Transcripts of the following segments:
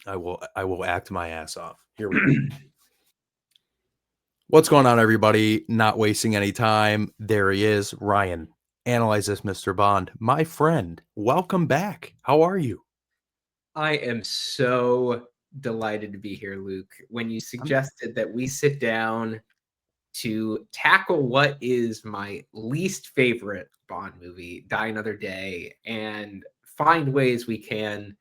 I will act my ass off. Here we go. What's going on, everybody? Not wasting any time. There he is, Ryan. Analyze this, Mr. Bond. My friend, welcome back. How are you? I am so delighted to be here, Luke. When you suggested that we sit down to tackle what is my least favorite Bond movie, Die Another Day, and find ways we can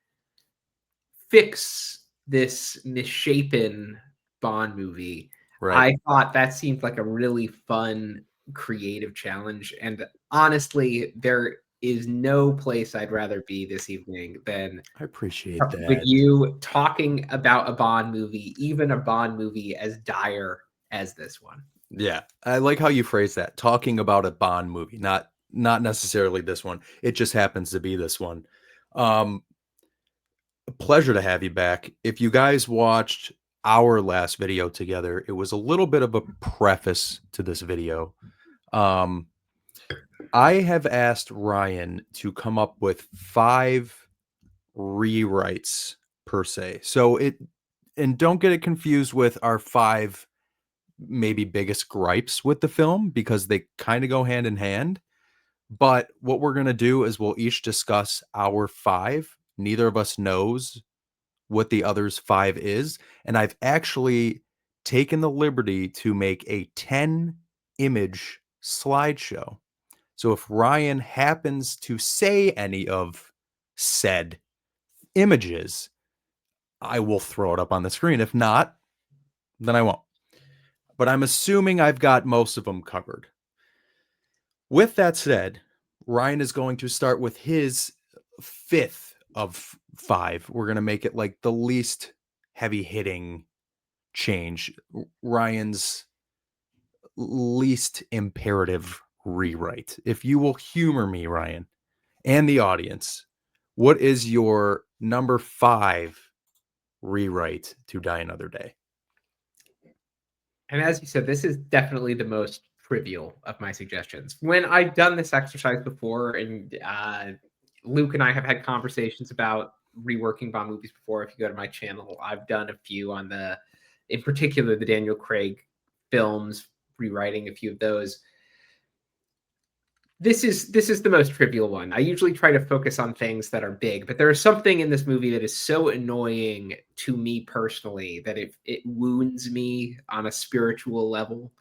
fix this misshapen Bond movie, Right. I thought that seemed like a really fun, creative challenge. And honestly, there is no place I'd rather be this evening than I appreciate with that. you talking about a Bond movie, even a Bond movie as dire as this one. Yeah. I like how you phrase that. Talking about a Bond movie, not necessarily this one. It just happens to be this one. Um, a pleasure to have you back. If you guys watched our last video together, it was a little bit of a preface to this video. Um, I have asked Ryan to come up with 5 rewrites per se. And don't get it confused with our 5 maybe biggest gripes with the film because they kind of go hand in hand. But what we're going to do is we'll each discuss our 5. Neither of us knows what the other's 5 is. And I've actually taken the liberty to make a 10 image slideshow. So if Ryan happens to say any of said images, I will throw it up on the screen. If not, then I won't. But I'm assuming I've got most of them covered. With that said, Ryan is going to start with his 5th of 5. We're going to make it like the least heavy hitting change. Ryan's least imperative rewrite. If you will humor me, Ryan, and the audience, what is your number 5 rewrite to Die Another Day? And as you said, this is definitely the most trivial of my suggestions. When I've done this exercise before, and Luke and I have had conversations about reworking Bond movies before. If you go to my channel, I've done a few on in particular, the Daniel Craig films, rewriting a few of those. This is the most trivial one. I usually try to focus on things that are big, but there is something in this movie that is so annoying to me personally that it wounds me on a spiritual level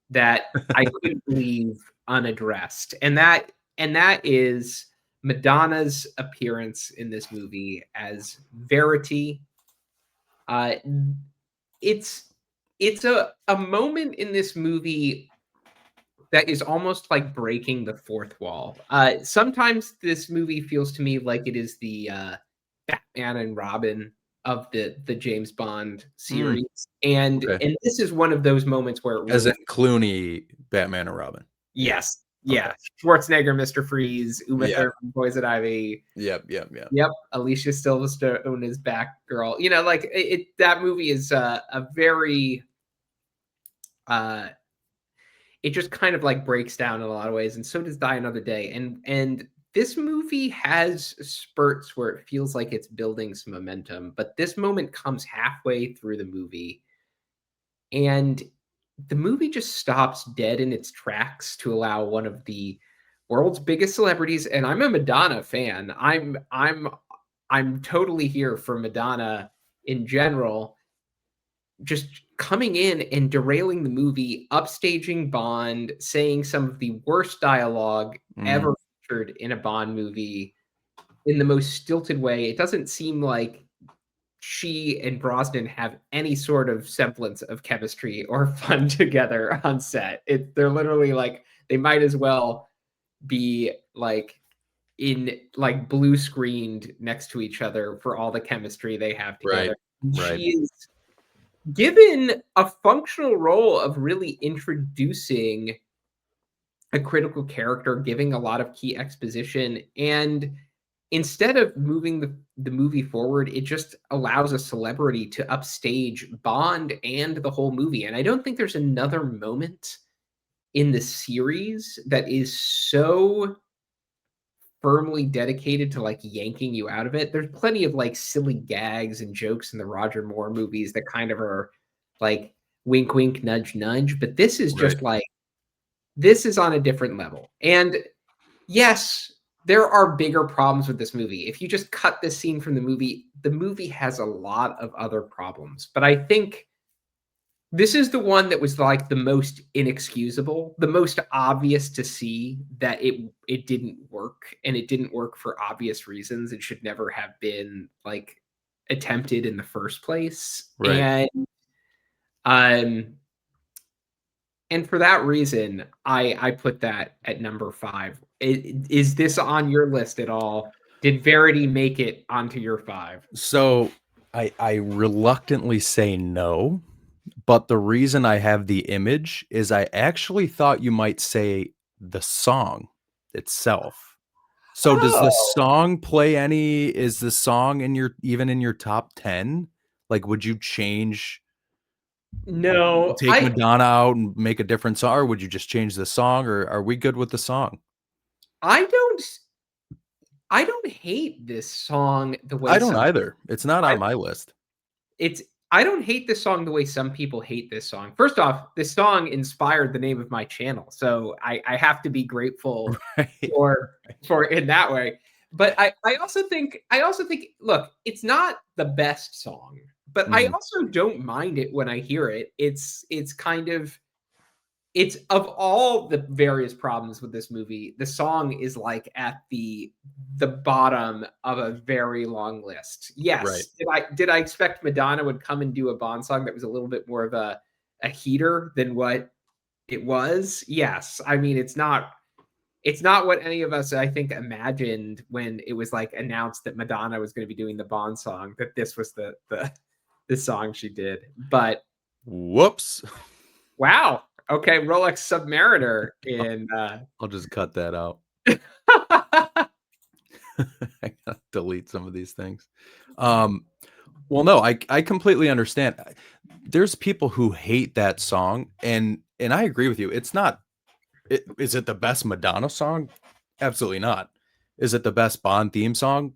that I couldn't leave unaddressed. And that is Madonna's appearance in this movie as Verity. Uh, it's a moment in this movie that is almost like breaking the fourth wall. Sometimes this movie feels to me like it is the Batman and Robin of the James Bond series, and Okay. and this is one of those moments where it As in really, Clooney, Batman and Robin. yes, Okay. yeah, Schwarzenegger, Mr. Freeze, Uma Yeah. Thurman, Poison Ivy. Yep. Yep, Alicia Silverstone is back, girl. Like that movie is a very it just kind of like breaks down in a lot of ways, and so does Die Another Day. And this movie has spurts where it feels like it's building some momentum, but this moment comes halfway through the movie, and the movie just stops dead in its tracks to allow one of the world's biggest celebrities, and I'm a Madonna fan. I'm totally here for Madonna in general, just coming in and derailing the movie, upstaging Bond, saying some of the worst dialogue ever featured in a Bond movie in the most stilted way. It doesn't seem like she and Brosnan have any sort of semblance of chemistry or fun together on set. They're literally like, they might as well be like in like blue screened next to each other for all the chemistry they have together. Right. She is given a functional role of really introducing a critical character, giving a lot of key exposition, and instead of moving the movie forward, it just allows a celebrity to upstage Bond and the whole movie. And I don't think there's another moment in the series that is so firmly dedicated to like yanking you out of it. There's plenty of like silly gags and jokes in the Roger Moore movies that kind of are like wink, wink, nudge, nudge. But this is Right. just like, this is on a different level. And yes, there are bigger problems with this movie. If you just cut this scene from the movie has a lot of other problems. But I think this is the one that was like the most inexcusable, the most obvious to see that it didn't work, and it didn't work for obvious reasons. It should never have been like attempted in the first place. Right. Um and for that reason, I put that at number 5. Is this on your list at all? Did Verity make it onto your 5? So I reluctantly say no, but the reason I have the image is I actually thought you might say the song itself. So does the Oh, song play any is the song in your even in your top 10? Like, would you change no. take Madonna out and make a different song, or would you just change the song, or are we good with the song? I don't I don't hate this song the way I don't some either. It's not I on my list. it's I don't hate this song the way some people hate this song. First off, this song inspired the name of my channel, so I have to be grateful Right. for in that way. But I also think look, it's not the best song, but I Mhm. also don't mind it when I hear it. It's kind of it's of all the various problems with this movie, the song is like at the bottom of a very long list. Right. Yes, did I expect Madonna would come and do a Bond song that was a little bit more of a heater than what it was? Yes. I mean, it's not what any of us I think imagined when it was like announced that Madonna was going to be doing the Bond song, that this was the song she did. But Whoops. wow. Okay, Rolex Submariner in I'll just cut that out. I gotta delete some of these things. Um, well, no, I completely understand. There's people who hate that song, and I agree with you. It's not. Is it the best Madonna song? Absolutely not. Is it the best Bond theme song?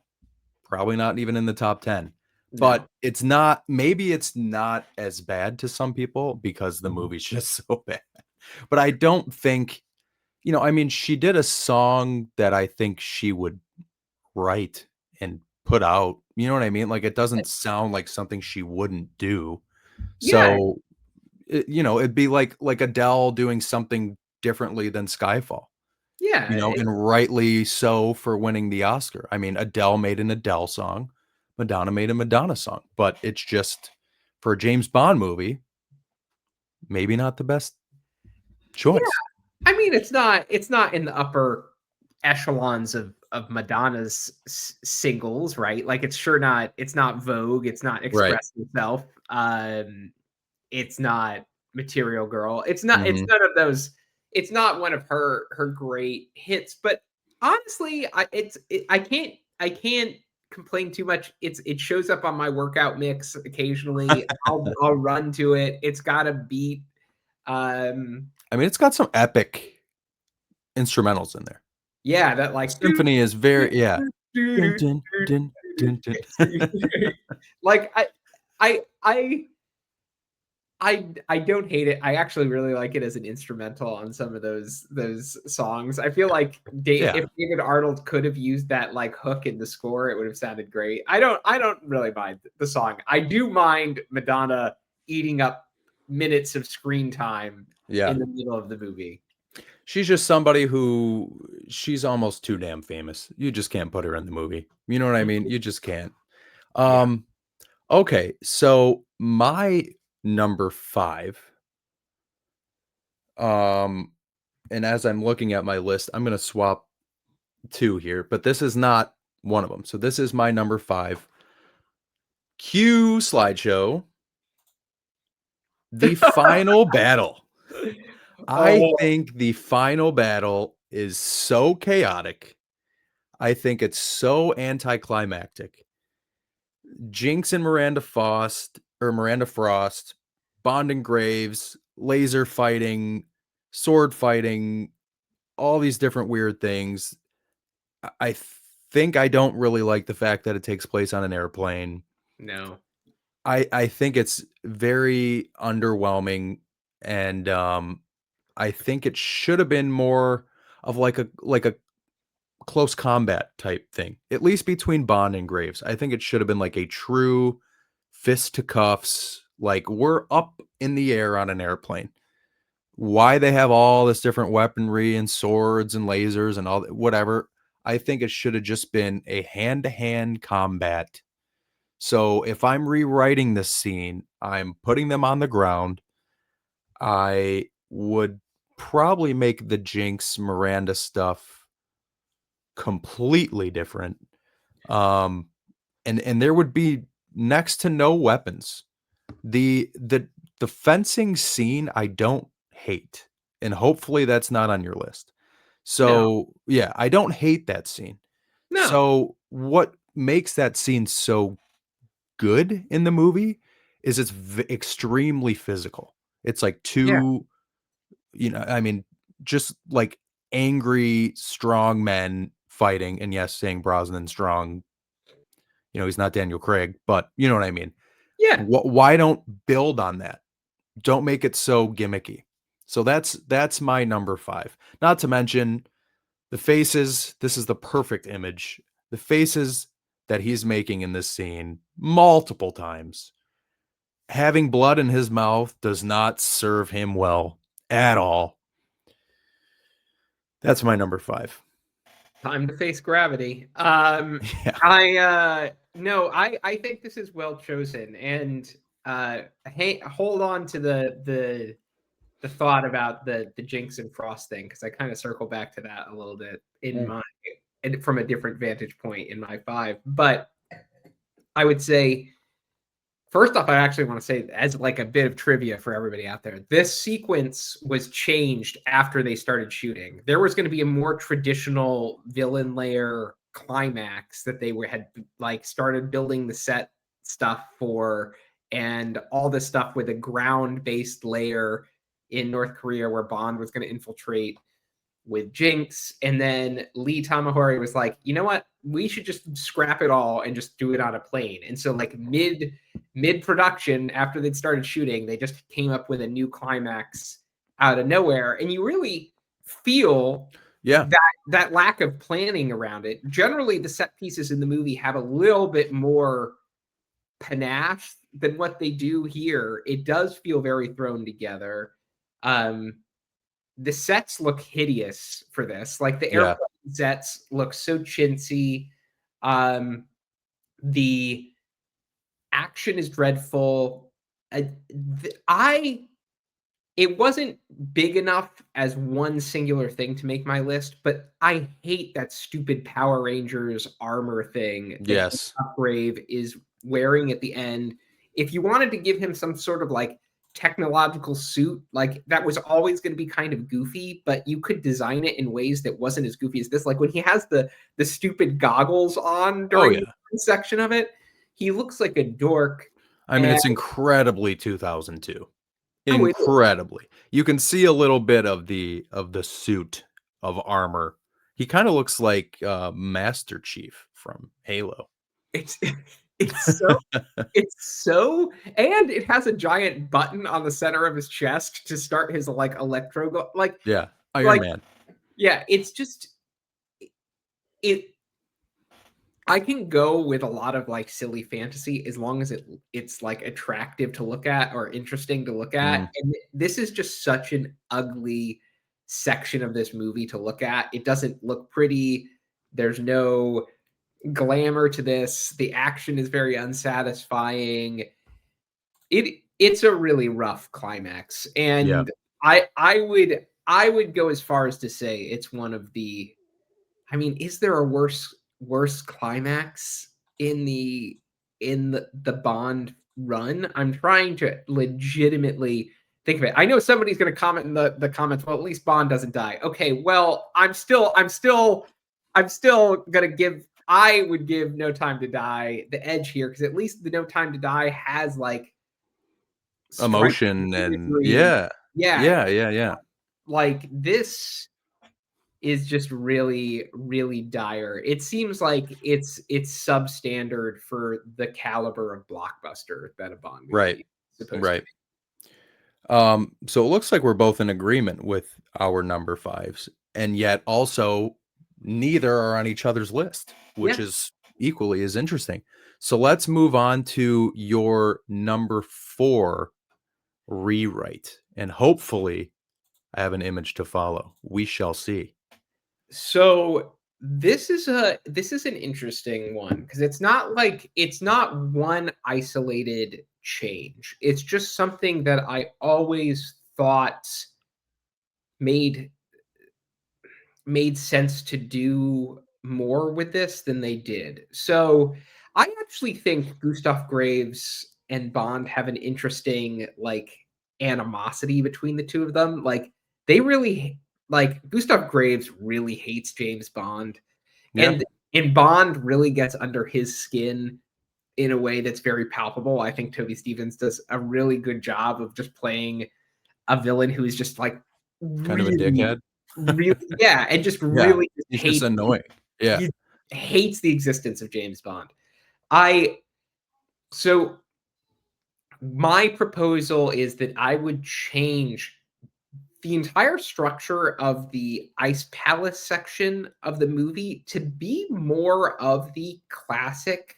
Probably not even in the top 10. But No. it's not. Maybe it's not as bad to some people because the movie's just so bad. But I don't think. I mean, she did a song that I think she would write and put out. You know what I mean? Like, it doesn't sound like something she wouldn't do. Yeah, So, it'd be like Adele doing something differently than Skyfall, yeah, and rightly so for winning the Oscar. I mean, Adele made an Adele song, Madonna made a Madonna song, but it's just for a James Bond movie, maybe not the best yeah. choice. I mean, it's not in the upper echelons of Madonna's singles, right? Like it's sure not it's not Vogue, it's not Right. Express Yourself, it's not Material Girl. It's Mhm. none of those. It's not one of her great hits, but honestly, I can't complain too much. It shows up on my workout mix occasionally. I'll run to it. It's got a beat. Um I mean, it's got some epic instrumentals in there. Yeah, that like Symphony is very yeah. Dun, dun, dun, dun, dun. like I I I don't hate it. I actually really like it as an instrumental on some of those songs. I feel like Yeah. if David Arnold could have used that like hook in the score, it would have sounded great. I don't really mind the song. I do mind Madonna eating up minutes of screen time Yeah. in the middle of the movie. She's just somebody who she's almost too damn famous. You just can't put her in the movie. You know what I mean? You just can't. Yeah. Um, okay, so my number 5, um, and as I'm looking at my list, I'm gonna swap 2 here, but this is not one of them. So this is my number 5. Cue slideshow, the final battle. I Oh, think the final battle is so chaotic. I think it's so anticlimactic. Jinx and Miranda Frost, Bond and Graves, laser fighting, sword fighting, all these different weird things. I think I don't really like the fact that it takes place on an airplane. No. I think it's very underwhelming, and I think it should have been more of like a close combat type thing, at least between Bond and Graves. I think it should have been like a true fist to cuffs, like we're up in the air on an airplane. Why they have all this different weaponry and swords and lasers and all whatever. I think it should have just been a hand-to-hand combat. So if I'm rewriting this scene, I'm putting them on the ground. I would probably make the Jinx Miranda stuff completely different. Um, and there would be next to no weapons. The fencing scene I don't hate, and hopefully that's not on your list. No. So, yeah, I don't hate that scene. No. So, what makes that scene so good in the movie is it's extremely physical. It's like Yeah. two, I mean, just like angry, strong men fighting. And yes, saying Brosnan strong, he's not Daniel Craig, but you know what I mean. Yeah. Why don't build on that? Don't make it so gimmicky. So that's my number 5. Not to mention the faces. This is the perfect image. The faces that he's making in this scene multiple times. Having blood in his mouth does not serve him well at all. That's my number 5. Time to face gravity. Yeah. I no, I think this is well chosen, and hey, hold on to the thought about the Jinx and Frost thing, because I kind of circle back to that a little bit in Mm. my and from a different vantage point in my 5. But I would say, first off, I actually want to say, as like a bit of trivia for everybody out there, this sequence was changed after they started shooting. There was going to be a more traditional villain layer climax that they had like started building the set stuff for, and all this stuff with a ground based layer in North Korea where Bond was going to infiltrate with Jinx. And then Lee Tamahori was like, you know what? We should just scrap it all and just do it on a plane. And so like mid production, after they'd started shooting, they just came up with a new climax out of nowhere. And you really feel Yeah. that lack of planning around it. Generally, the set pieces in the movie have a little bit more panache than what they do here. It does feel very thrown together. The sets look hideous for this. Like the Yeah. airplane sets look so chintzy. The action is dreadful. I it wasn't big enough as one singular thing to make my list, but I hate that stupid Power Rangers armor thing that Yes. Upgrave is wearing at the end. If you wanted to give him some sort of like technological suit, like that was always going to be kind of goofy, but you could design it in ways that wasn't as goofy as this. Like when he has the stupid goggles on Oh, during yeah. the section of it, he looks like a dork. I mean, And it's incredibly 2002. oh, it is. Incredibly. You can see a little bit of the suit of armor. He kind of looks like Master Chief from Halo. It's it's so it's so and it has a giant button on the center of his chest to start his like electro Yeah, Iron like Man. yeah, it's just it I can go with a lot of like silly fantasy as long as it's like attractive to look at or interesting to look Mm, at. And this is just such an ugly section of this movie to look at. It doesn't look pretty. There's no glamour to this. The action is very unsatisfying. It's a really rough climax, yeah, and I would go as far as to say it's one of the. I mean, is there a worse climax in the Bond run? I'm trying to legitimately think of it. I know somebody's going to comment in the comments. Well, at least Bond doesn't die. Okay, well, I'm still going to give. I would give No Time to Die the edge here, because at least the No Time to Die has like striking emotion and imagery. yeah, Yeah, yeah, yeah, yeah. like this. is just really, really dire. It seems like it's substandard for the caliber of blockbuster that a Bond Right. movie is supposed to Right. be. So it looks like we're both in agreement with our number fives, and yet also neither are on each other's list, which Yeah. is equally as interesting. So let's move on to your number four rewrite, and hopefully I have an image to follow. We shall see. So this is an interesting one because it's not one isolated change. It's just something that I always thought made made sense to do more with this than they did. So I actually think Gustav Graves and Bond have an interesting animosity between the two of them. Like they really like Gustav Graves really hates James Bond Yeah, and Bond really gets under his skin in a way that's very palpable. I think Toby Stevens does a really good job of just playing a villain who is just like kind of a really, dickhead. really, yeah, and just Yeah, really just he's just hates annoying. Yeah, he hates the existence of James Bond. I so my proposal is that I would change the entire structure of the Ice Palace section of the movie to be more of the classic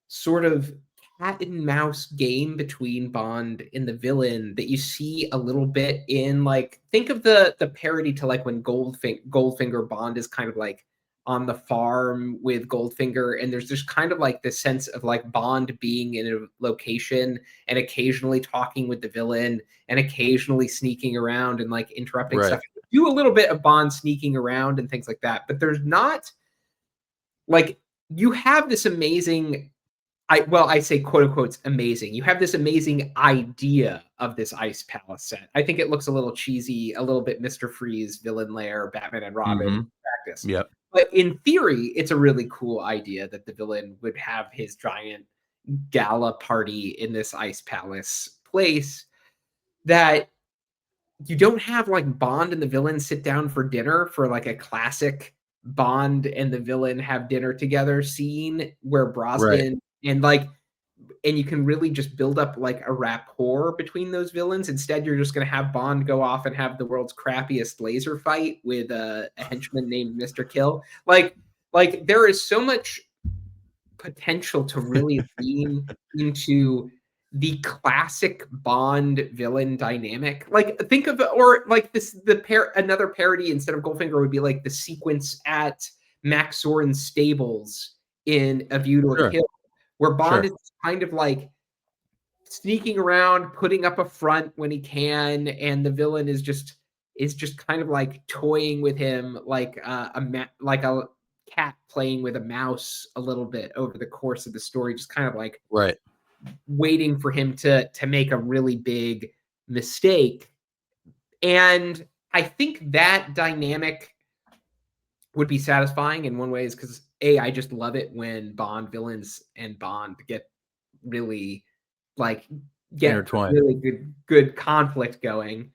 sort of cat and mouse game between Bond and the villain that you see a little bit in think of the parody to like when Goldfinger Bond is kind of like on the farm with Goldfinger and there's just kind of like this sense of like Bond being in a location and occasionally talking with the villain and occasionally sneaking around and like interrupting right, stuff. Do a little bit of Bond sneaking around and things like that, but there's not like you have this amazing I say quote unquote amazing. You have this amazing idea of this ice palace set. I think it looks a little cheesy, a little bit Mr. Freeze, villain lair, Batman and Robin mhm, practice. yep, But in theory, it's a really cool idea that the villain would have his giant gala party in this ice palace place that you don't have like Bond and the villain sit down for dinner for like a classic Bond and the villain have dinner together scene where right, Brosnan and you can really just build up like a rapport between those villains. Instead, you're just going to have Bond go off and have the world's crappiest laser fight with a henchman named Mr. Kill. Like there is so much potential to really lean into the classic Bond villain dynamic. Like think of or like this the pair another parody instead of Goldfinger would be like the sequence at Max Zorin's stables in A View to a sure, Kill, where Bond sure, is kind of like sneaking around, putting up a front when he can, and the villain is just kind of like toying with him like like a cat playing with a mouse a little bit over the course of the story, just kind of like right. waiting for him to make a really big mistake. And I think that dynamic would be satisfying in one way is because I just love it when Bond villains and Bond really like get Intertwined. really good conflict going.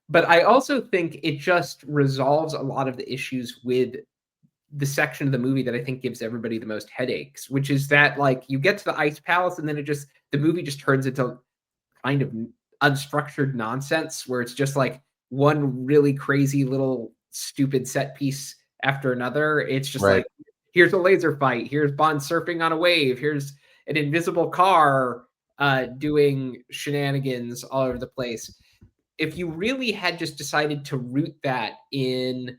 But I also think it just resolves a lot of the issues with the section of the movie that I think gives everybody the most headaches, which is that like you get to the ice palace and then the movie just turns into kind of unstructured nonsense where it's just like one really crazy little stupid set piece after another. It's just Right, like here's a laser fight, here's Bond surfing on a wave, here's an invisible car doing shenanigans all over the place. If you really had just decided to root that in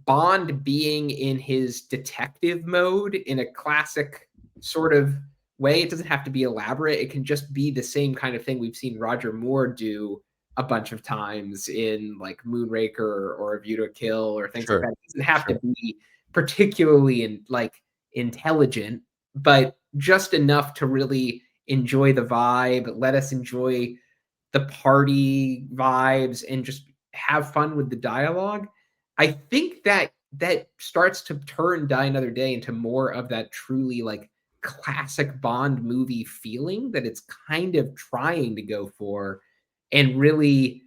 Bond being in his detective mode in a classic sort of way, it doesn't have to be elaborate. It can just be the same kind of thing we've seen Roger Moore do a bunch of times in like Moonraker or A View to a Kill or things like sure, that. It doesn't have to sure, be particularly intelligent, but just enough to really enjoy the vibe, let us enjoy the party vibes and just have fun with the dialogue. I think that starts to turn Die Another Day into more of that truly like classic Bond movie feeling that it's kind of trying to go for and really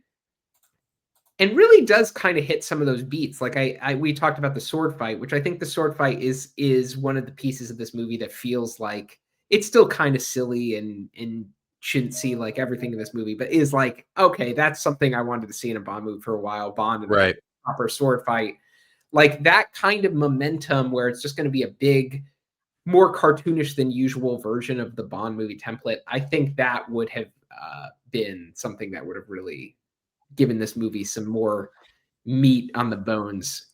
and really does kind of hit some of those beats. Like we talked about the sword fight, which I think the sword fight is one of the pieces of this movie that feels like it's still kind of silly and shouldn't see like everything in this movie, but is like, okay, that's something I wanted to see in a Bond movie for a while. Bond and a Right. proper sword fight, like that kind of momentum where it's just going to be a big, more cartoonish than usual version of the Bond movie template. I think that would have been something that would have really given this movie some more meat on the bones.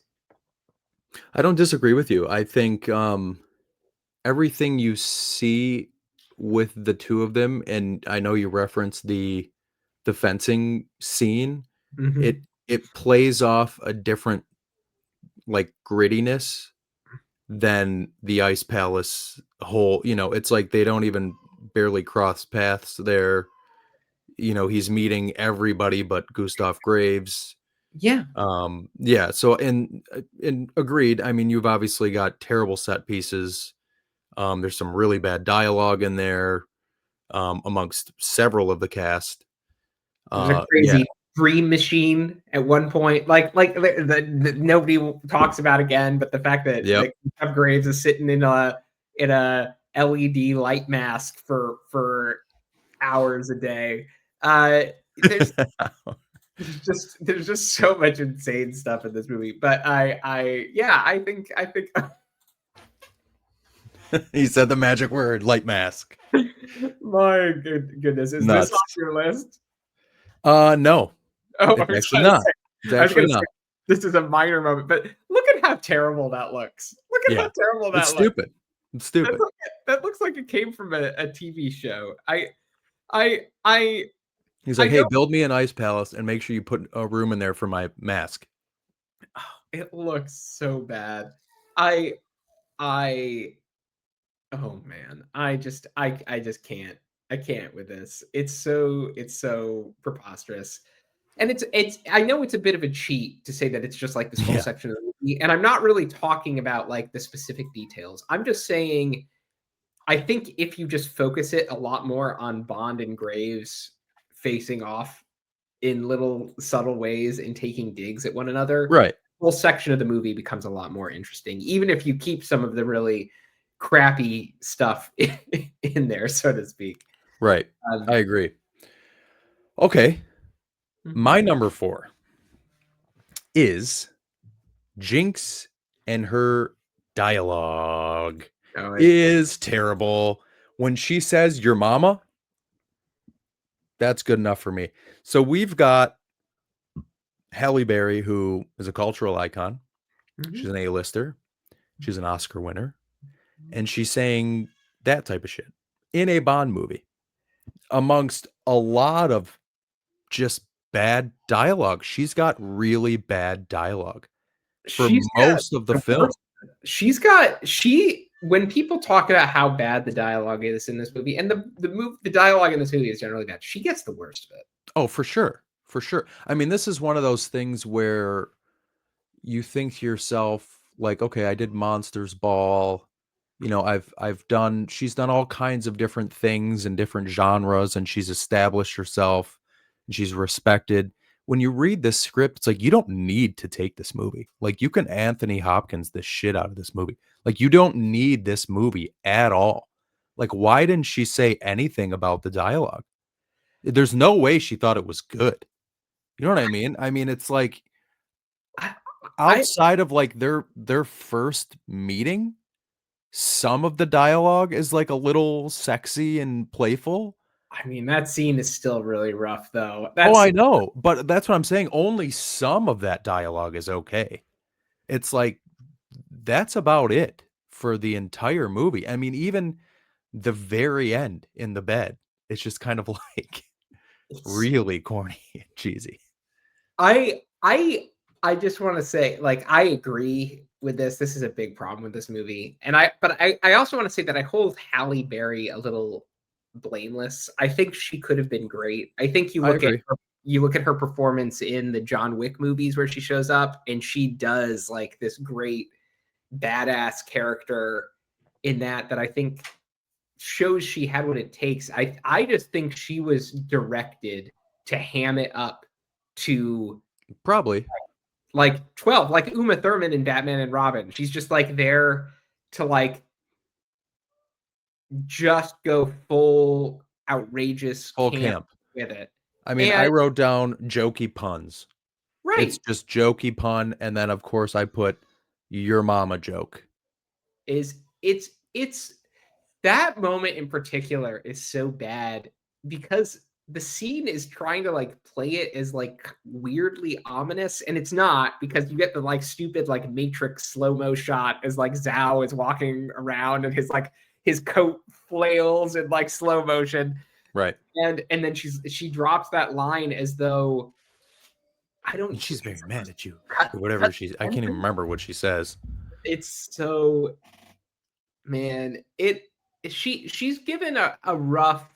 I don't disagree with you. I think everything you see with the two of them, and I know you referenced the fencing scene, it Mhm. it plays off a different like grittiness than the Ice Palace whole, it's like they don't even barely cross paths there. He's meeting everybody but Gustav Graves. Yeah. Yeah, so and agreed. I mean, you've obviously got terrible set pieces. There's some really bad dialogue in there, amongst several of the cast. There's a Yeah, crazy dream machine at one point, like that nobody talks about again, but the fact that yep. that Jeff Graves is sitting in a LED light mask for hours a day. Uh, there's there's just so much insane stuff in this movie, but yeah, I think He said the magic word, light mask. my goodness, is this on Nuts. your list? No, Oh, it's actually not. It's I was actually gonna say not. this is a minor moment, but look at how terrible that looks. Look at Yeah, how terrible it's that looks. stupid. It's That's stupid. like, that looks like it came from a TV show. I I He's I like, "Hey, don't. build me an ice palace and make sure you put a room in there for my mask." It looks so bad. I I oh man, I just can't. I can't with this. It's so preposterous. And it's I know it's a bit of a cheat to say that it's just like this whole Yeah. section of the movie, and I'm not really talking about like the specific details. I'm just saying I think if you just focus it a lot more on Bond and Graves facing off in little subtle ways and taking digs at one another, Right. whole section of the movie becomes a lot more interesting, even if you keep some of the really crappy stuff in there, so to speak. Right. I Um, agree. Okay. mhm. My number 4 is Jinx, and her dialogue Oh, is terrible. When she says your mama, that's good enough for me. So we've got Halle Berry, who is a cultural icon. She's mhm. an A-lister. She's an Oscar winner. And she's saying that type of shit in a Bond movie amongst a lot of just bad dialogue. She's got really bad dialogue for She's got most of the the film. worst. She when people talk about how bad the dialogue is in this movie, and the dialogue in this movie is generally bad, she gets the worst of it. Oh, for sure. For sure. I mean, this is one of those things where you think to yourself, like, okay, I did Monsters Ball. She's done all kinds of different things in different genres, and she's established herself and she's respected. When you read this script, it's like you don't need to take this movie. Like you can Anthony Hopkins the shit out of this movie. Like you don't need this movie at all. Like, why didn't she say anything about the dialogue? There's no way she thought it was good. You know what I mean? I mean, it's like I I outside of like their first meeting, some of the dialogue is like a little sexy and playful. I mean, that scene is still really rough, though. Oh, That's I know, but that's what I'm saying. Only some of that dialogue is okay. It's like that's about it for the entire movie. I mean, even the very end in the bed, it's just kind of like it's really corny and cheesy. I I I just want to say, like, I agree with this. This is a big problem with this movie, and I also want to say that I hold Halle Berry a little blameless. I think she could have been great. I think I agree. you look at her performance in the John Wick movies where she shows up and she does like this great badass character in that I think shows she had what it takes. I just think she was directed to ham it up to Probably. Like 12, like Uma Thurman in Batman and Robin. She's just like there to like just go full outrageous Full camp camp. with it. I mean, I And wrote down jokey puns. It's right, just jokey pun, and then of course I put your mama joke. is it's that moment in particular is so bad because the scene is trying to like play it as like weirdly ominous, and it's not, because you get the like stupid like matrix slow-mo shot as like Zhao is walking around and his coat flails in like slow motion, Right. and then she drops that line as though I don't And she's very mad at you. cut, Or whatever cut she's I can't even remember what she says. it's so, man, she's given a rough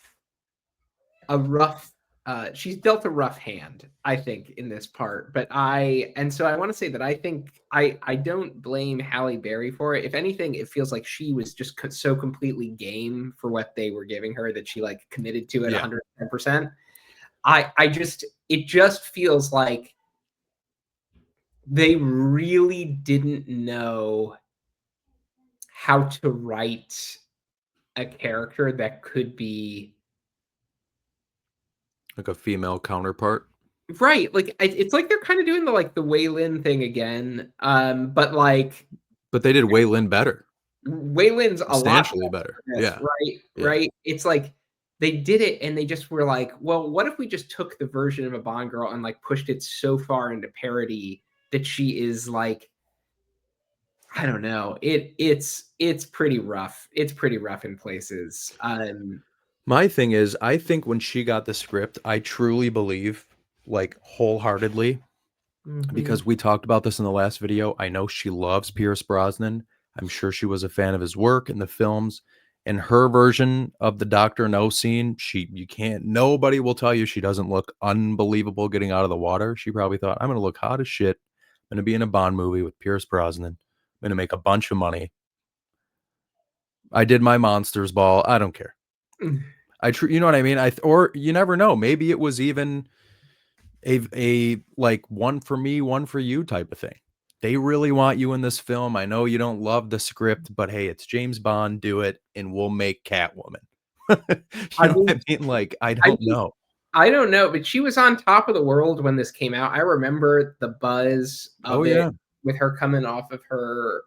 she's dealt a rough hand, I think, in this part. But I want to say that I think I don't blame Halle Berry for it. If anything, it feels like she was just so completely game for what they were giving her that she like committed to it Yeah. 110%. I just it just feels like they really didn't know how to write a character that could be Like a female counterpart. right. Like it's like they're kind of doing the like the Wei Lin thing again, but like But they did Wei Lin better. Wei Lin's a lot Substantially better. better than this, Yeah. right? Yeah. Right. It's like they did it and they just were like, well, what if we just took the version of a Bond girl and like pushed it so far into parody that she is like, I don't know. It's pretty rough. It's pretty rough in places. My thing is, I think when she got the script, I truly believe, like wholeheartedly, Mhm. because we talked about this in the last video. I know she loves Pierce Brosnan. I'm sure she was a fan of his work in the films. And her version of the Dr. No scene, you can't, nobody will tell you she doesn't look unbelievable getting out of the water. She probably thought, I'm going to look hot as shit. I'm going to be in a Bond movie with Pierce Brosnan. I'm going to make a bunch of money. I did my Monsters Ball. I don't care. You know what I mean? Or you never know. Maybe it was even a like one for me, one for you type of thing. They really want you in this film. I know you don't love the script, but hey, it's James Bond. Do it, and we'll make Catwoman. I You know what mean, I mean? Like, I I don't mean, know. I don't know, but she was on top of the world when this came out. I remember the buzz Oh of it yeah, with her coming off of her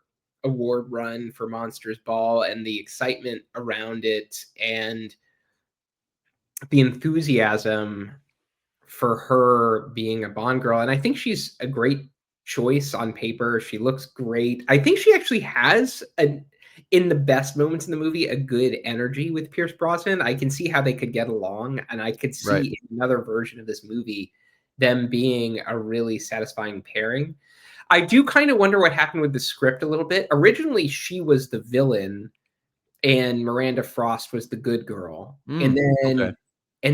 award run for Monsters Ball and the excitement around it and the enthusiasm for her being a Bond girl. And I think she's a great choice on paper. She looks great. I think she actually has in the best moments in the movie, a good energy with Pierce Brosnan. I can see how they could get along, and I could right. see in another version of this movie them being a really satisfying pairing. I do kind of wonder what happened with the script a little bit. Originally, she was the villain and Miranda Frost was the good girl. And Okay.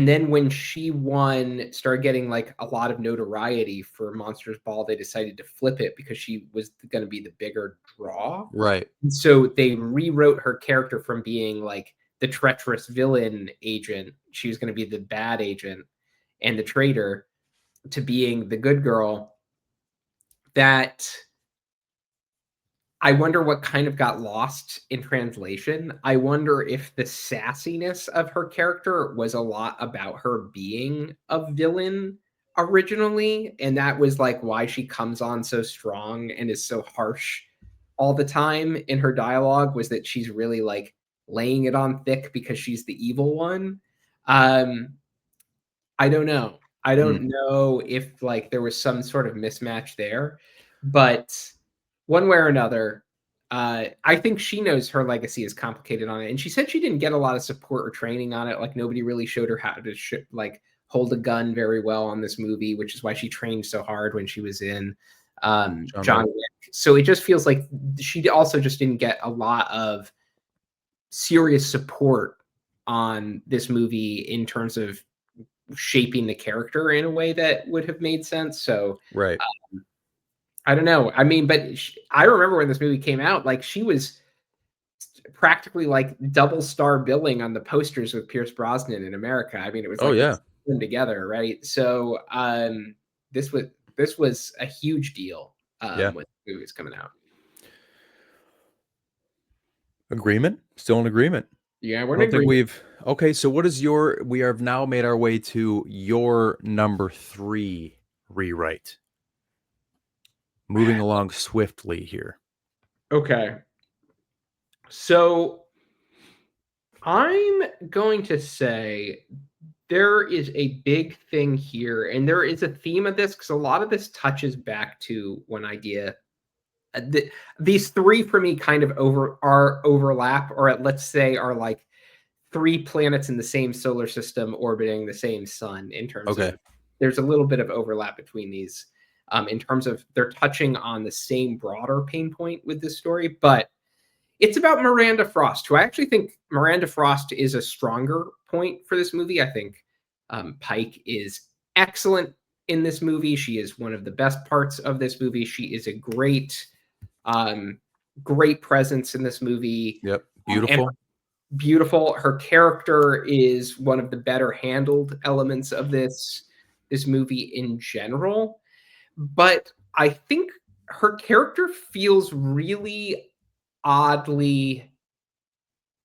then when she won, started getting like a lot of notoriety for Monsters Ball, they decided to flip it because she was going to be the bigger draw. Right. And so they rewrote her character from being like the treacherous villain agent, she was going to be the bad agent and the traitor, to being the good girl. That I wonder what kind of got lost in translation. I wonder if the sassiness of her character was a lot about her being a villain originally, and that was like why she comes on so strong and is so harsh all the time in her dialogue, was that she's really like laying it on thick because she's the evil one. Um, I don't know. I Mm, don't know if like there was some sort of mismatch there, but one way or another, I think she knows her legacy is complicated on it, and she said she didn't get a lot of support or training on it. Like nobody really showed her how to like hold a gun very well on this movie, which is why she trained so hard when she was in John John Wick. Wick. So it just feels like she also just didn't get a lot of serious support on this movie in terms of shaping the character in a way that would have made sense. So Right. I don't know. I mean, but I remember when this movie came out, like she was practically like double star billing on the posters with Pierce Brosnan in America. I mean, it was Oh like yeah. them together, right? So this was this was a huge deal Yeah. when the movie was coming out. Agreement? Still in agreement. Yeah, we're I in don't think agreement. we've okay, so what is your we have now made our way to your number 3 rewrite. Moving along swiftly here. Okay. So I'm going to say there is a big thing here, and there is a theme of this because a lot of this touches back to one idea. These three for me kind of overlap, or let's say are like three planets in the same solar system orbiting the same sun. In terms Okay. of, there's a little bit of overlap between these, in terms of they're touching on the same broader pain point with this story, but it's about Miranda Frost, who I actually think Miranda Frost is a stronger point for this movie. I think Pike is excellent in this movie. She is one of the best parts of this movie. She is a um, great presence in this movie. Yep. And Beautiful. beautiful. Her character is one of the better handled elements of this movie in general. But I think her character feels really oddly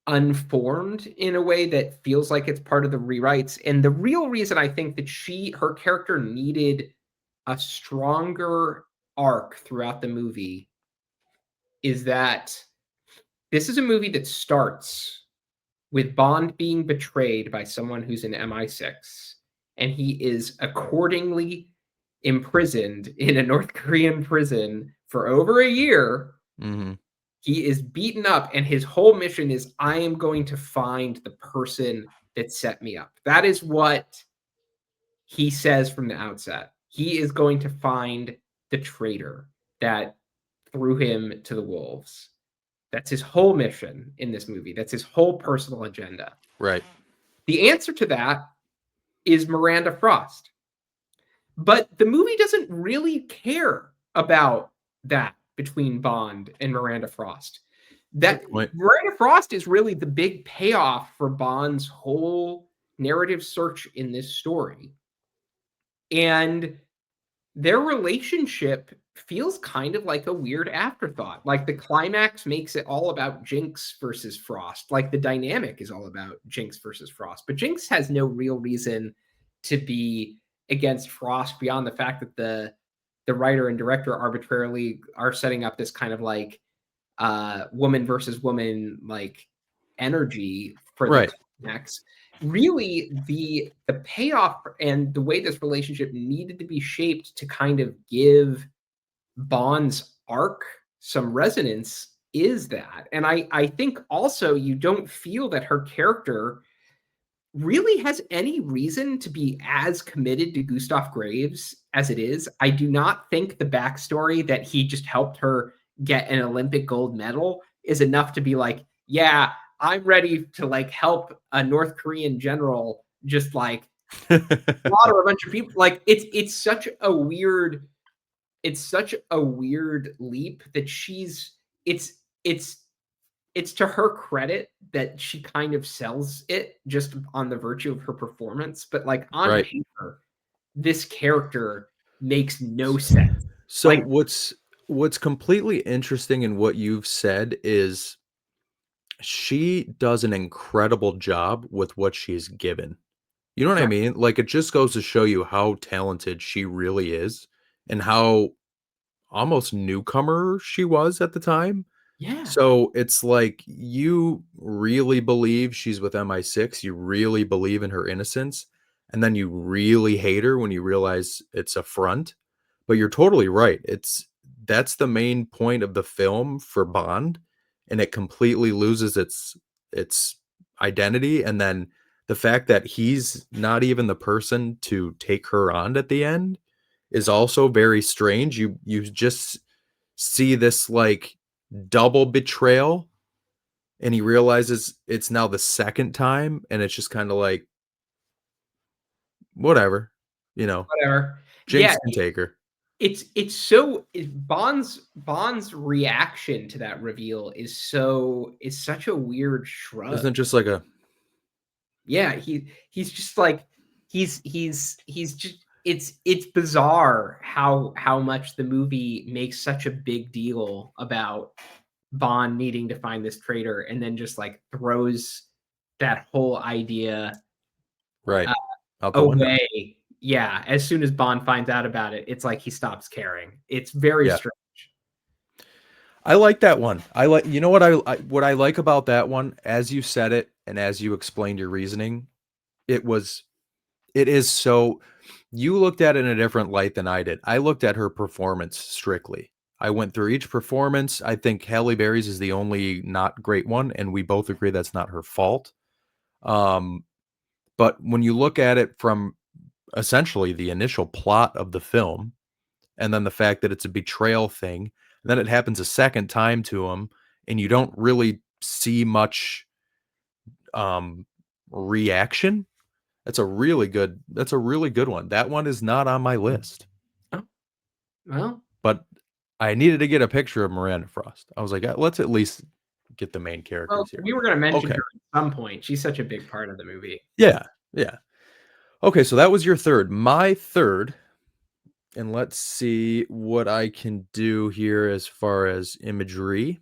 unformed in a way that feels like it's part of the rewrites. And the real reason I think that her character needed a stronger arc throughout the movie is that this is a movie that starts with Bond being betrayed by someone who's in MI6, and he is accordingly imprisoned in a North Korean prison for over a year. Mhm. He is beaten up, and his whole mission is, I am going to find the person that set me up. That is what he says from the outset. He is going to find the traitor that threw him to the wolves. That's his whole mission in this movie. That's his whole personal agenda. Right. The answer to that is Miranda Frost. But the movie doesn't really care about that between Bond and Miranda Frost. That Good point. Miranda Frost is really the big payoff for Bond's whole narrative search in this story. And their relationship feels kind of like a weird afterthought. Like the climax makes it all about Jinx versus Frost. Like the dynamic is all about Jinx versus Frost. But Jinx has no real reason to be against Frost beyond the fact that the writer and director arbitrarily are setting up this kind of like woman versus woman like energy for the Right. climax. Really, the payoff and the way this relationship needed to be shaped to kind of give Bond's arc some resonance is that. And I think also you don't feel that her character really has any reason to be as committed to Gustav Graves as it is. I do not think the backstory that he just helped her get an Olympic gold medal is enough to be like, yeah, I'm ready to like help a North Korean general just like slaughter a bunch of people. Like it's such a weird leap that it's it's it's to her credit that she kind of sells it just on the virtue of her performance, but like on Right. paper, this character makes no sense. So Like, what's completely interesting in what you've said is she does an incredible job with what she's given. You know what I sure, mean? Like, it just goes to show you how talented she really is and how almost newcomer she was at the time. yeah, So it's like you really believe she's with MI6, you really believe in her innocence, and then you really hate her when you realize it's a front. But you're totally right. That's the main point of the film for Bond, and it completely loses its identity. And then the fact that he's not even the person to take her on at the end is also very strange. You just see this like double betrayal, and he realizes it's now the second time, and it's just kind of like whatever, you know. whatever. Yeah, Jinx can take her. it's so Bond's reaction to that reveal is such a weird Isn't shrug. it just like a Yeah, he's just like he's just it's bizarre how much the movie makes such a big deal about Bond needing to find this traitor, and then just like throws that whole idea Right. Out the window. away. Yeah, as soon as Bond finds out about it, it's like he stops caring. It's very Yeah. strange. I like that one. I like, you know what what I like about that one, as you said it and as you explained your reasoning, it was it is so you looked at it in a different light than I did. I looked at her performance strictly. I went through each performance. I think Halle Berry's is the only not great one, and we both agree that's not her fault. Um, but when you look at it from essentially the initial plot of the film, and then the fact that it's a betrayal thing, and then it happens a second time to him, and you don't really see much um reaction. That's a really good one. That one is not on my list. Oh, well, But I needed to get a picture of Miranda Frost. I was like, let's at least get the main characters here. we were going to mention Okay. her at some point. She's such a big part of the movie. Yeah. Yeah. Okay, so that was your third. My third, and let's see what I can do here as far as imagery.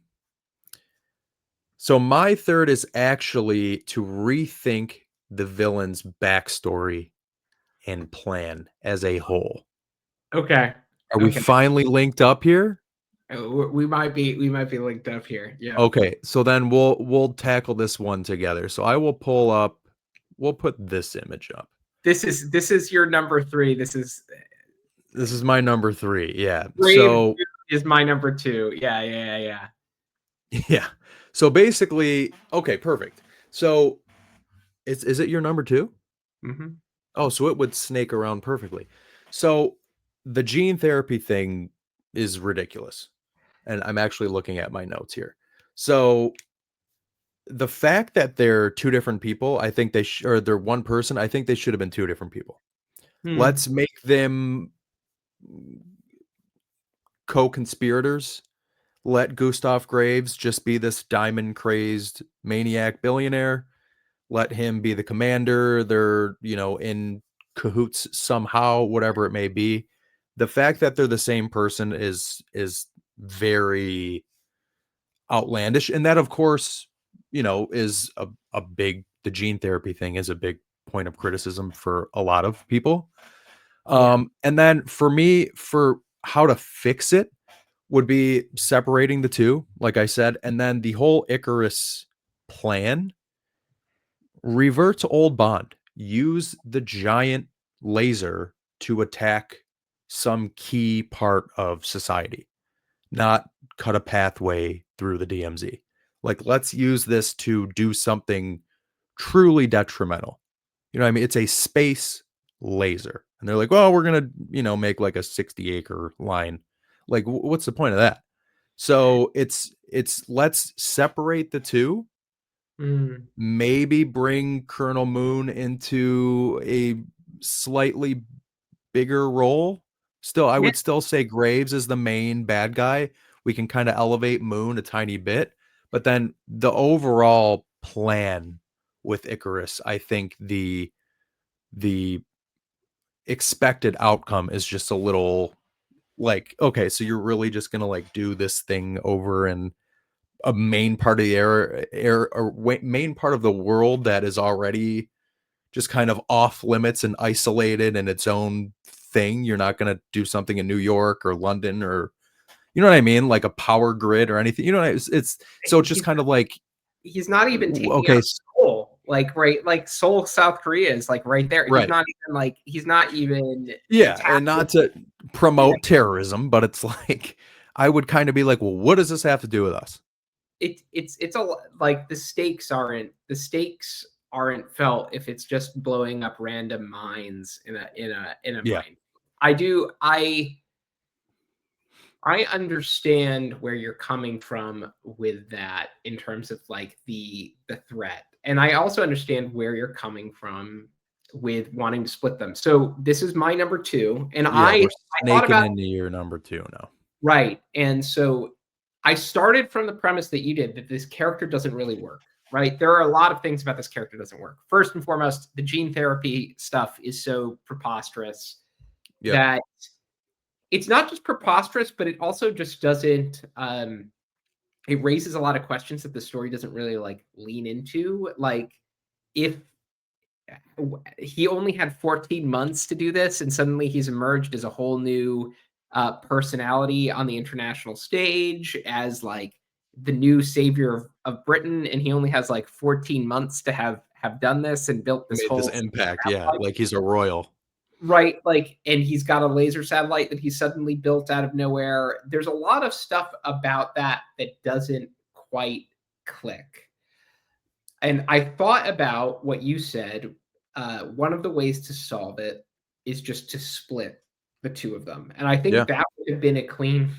So my third is actually to rethink the villain's backstory and plan as a whole. Okay. Are we Okay. finally linked up here? We might be linked up here. Yeah. Okay, so then we'll tackle this one together. So I will we'll put this image up. This is your number 3. This is my number 3. Yeah. Brave So is my number 2. Yeah. yeah. So basically, okay, perfect. So is it your number 2? Mhm. Oh, so it would snake around perfectly. So the gene therapy thing is ridiculous. And I'm actually looking at my notes here. So the fact that they're two different people, I think or they're one person, I think they should have been two different people. Hmm. Let's make them co-conspirators. Let Gustav Graves just be this diamond crazed maniac billionaire. Let him be the commander. They're, in cahoots somehow, whatever it may be. The fact that they're the same person is very outlandish. And that, of course, is a big, the gene therapy thing is a big point of criticism for a lot of people. Yeah. And then for me, for how to fix it would be separating the two, like I said, and then the whole Icarus plan, revert to old Bond. Use the giant laser to attack some key part of society, not cut a pathway through the DMZ. Like, let's use this to do something truly detrimental. You know what I mean? It's a space laser. And they're like, well, we're going to, make like a 60-acre line. Like, what's the point of that? So it's let's separate the two, Mm. maybe bring Colonel Moon into a slightly bigger role. Still, I Yeah. would still say Graves is the main bad guy. We can kind of elevate Moon a tiny bit, but then the overall plan with Icarus, I think the expected outcome is just a little like, okay, so you're really just gonna like do this thing over in a main part of the main part of the world that is already just kind of off limits and isolated in its own thing. You're not gonna do something in New York or London or you know what I mean, like a power grid or anything. You know, it's so it's just He's kind of like he's not even taking okay, out Seoul. Like right, like Seoul, South Korea is like right there. right. He's not even Yeah, and tackling. not to Yeah. promote terrorism, but it's like I would kind of be like, well, what does this have to do with us? It's like the stakes aren't felt if it's just blowing up random mines in a Yeah, mine. I understand where you're coming from with that in terms of like the threat. And I also understand where you're coming from with wanting to split them. So this is my number 2 and yeah, we're I thought snaking about into your number 2 now. right. And so I started from the premise that you did that this character doesn't really work. Right? There are a lot of things about this character doesn't work. First and foremost, the gene therapy stuff is so preposterous. Yep. that it's not just preposterous, but it also just doesn't, it raises a lot of questions that the story doesn't really, like, lean into. Like, if he only had 14 months to do this, and suddenly he's emerged as a whole new personality on the international stage as like the new savior of Britain, and he only has like 14 months to have done this and built this Made this whole impact, yeah, satellite. like he's a royal. Right, like, and he's got a laser satellite that he suddenly built out of nowhere. There's a lot of stuff about that that doesn't quite click. And I thought about what you said. One of the ways to solve it is just to split the two of them, and I think Yeah. that would have been a clean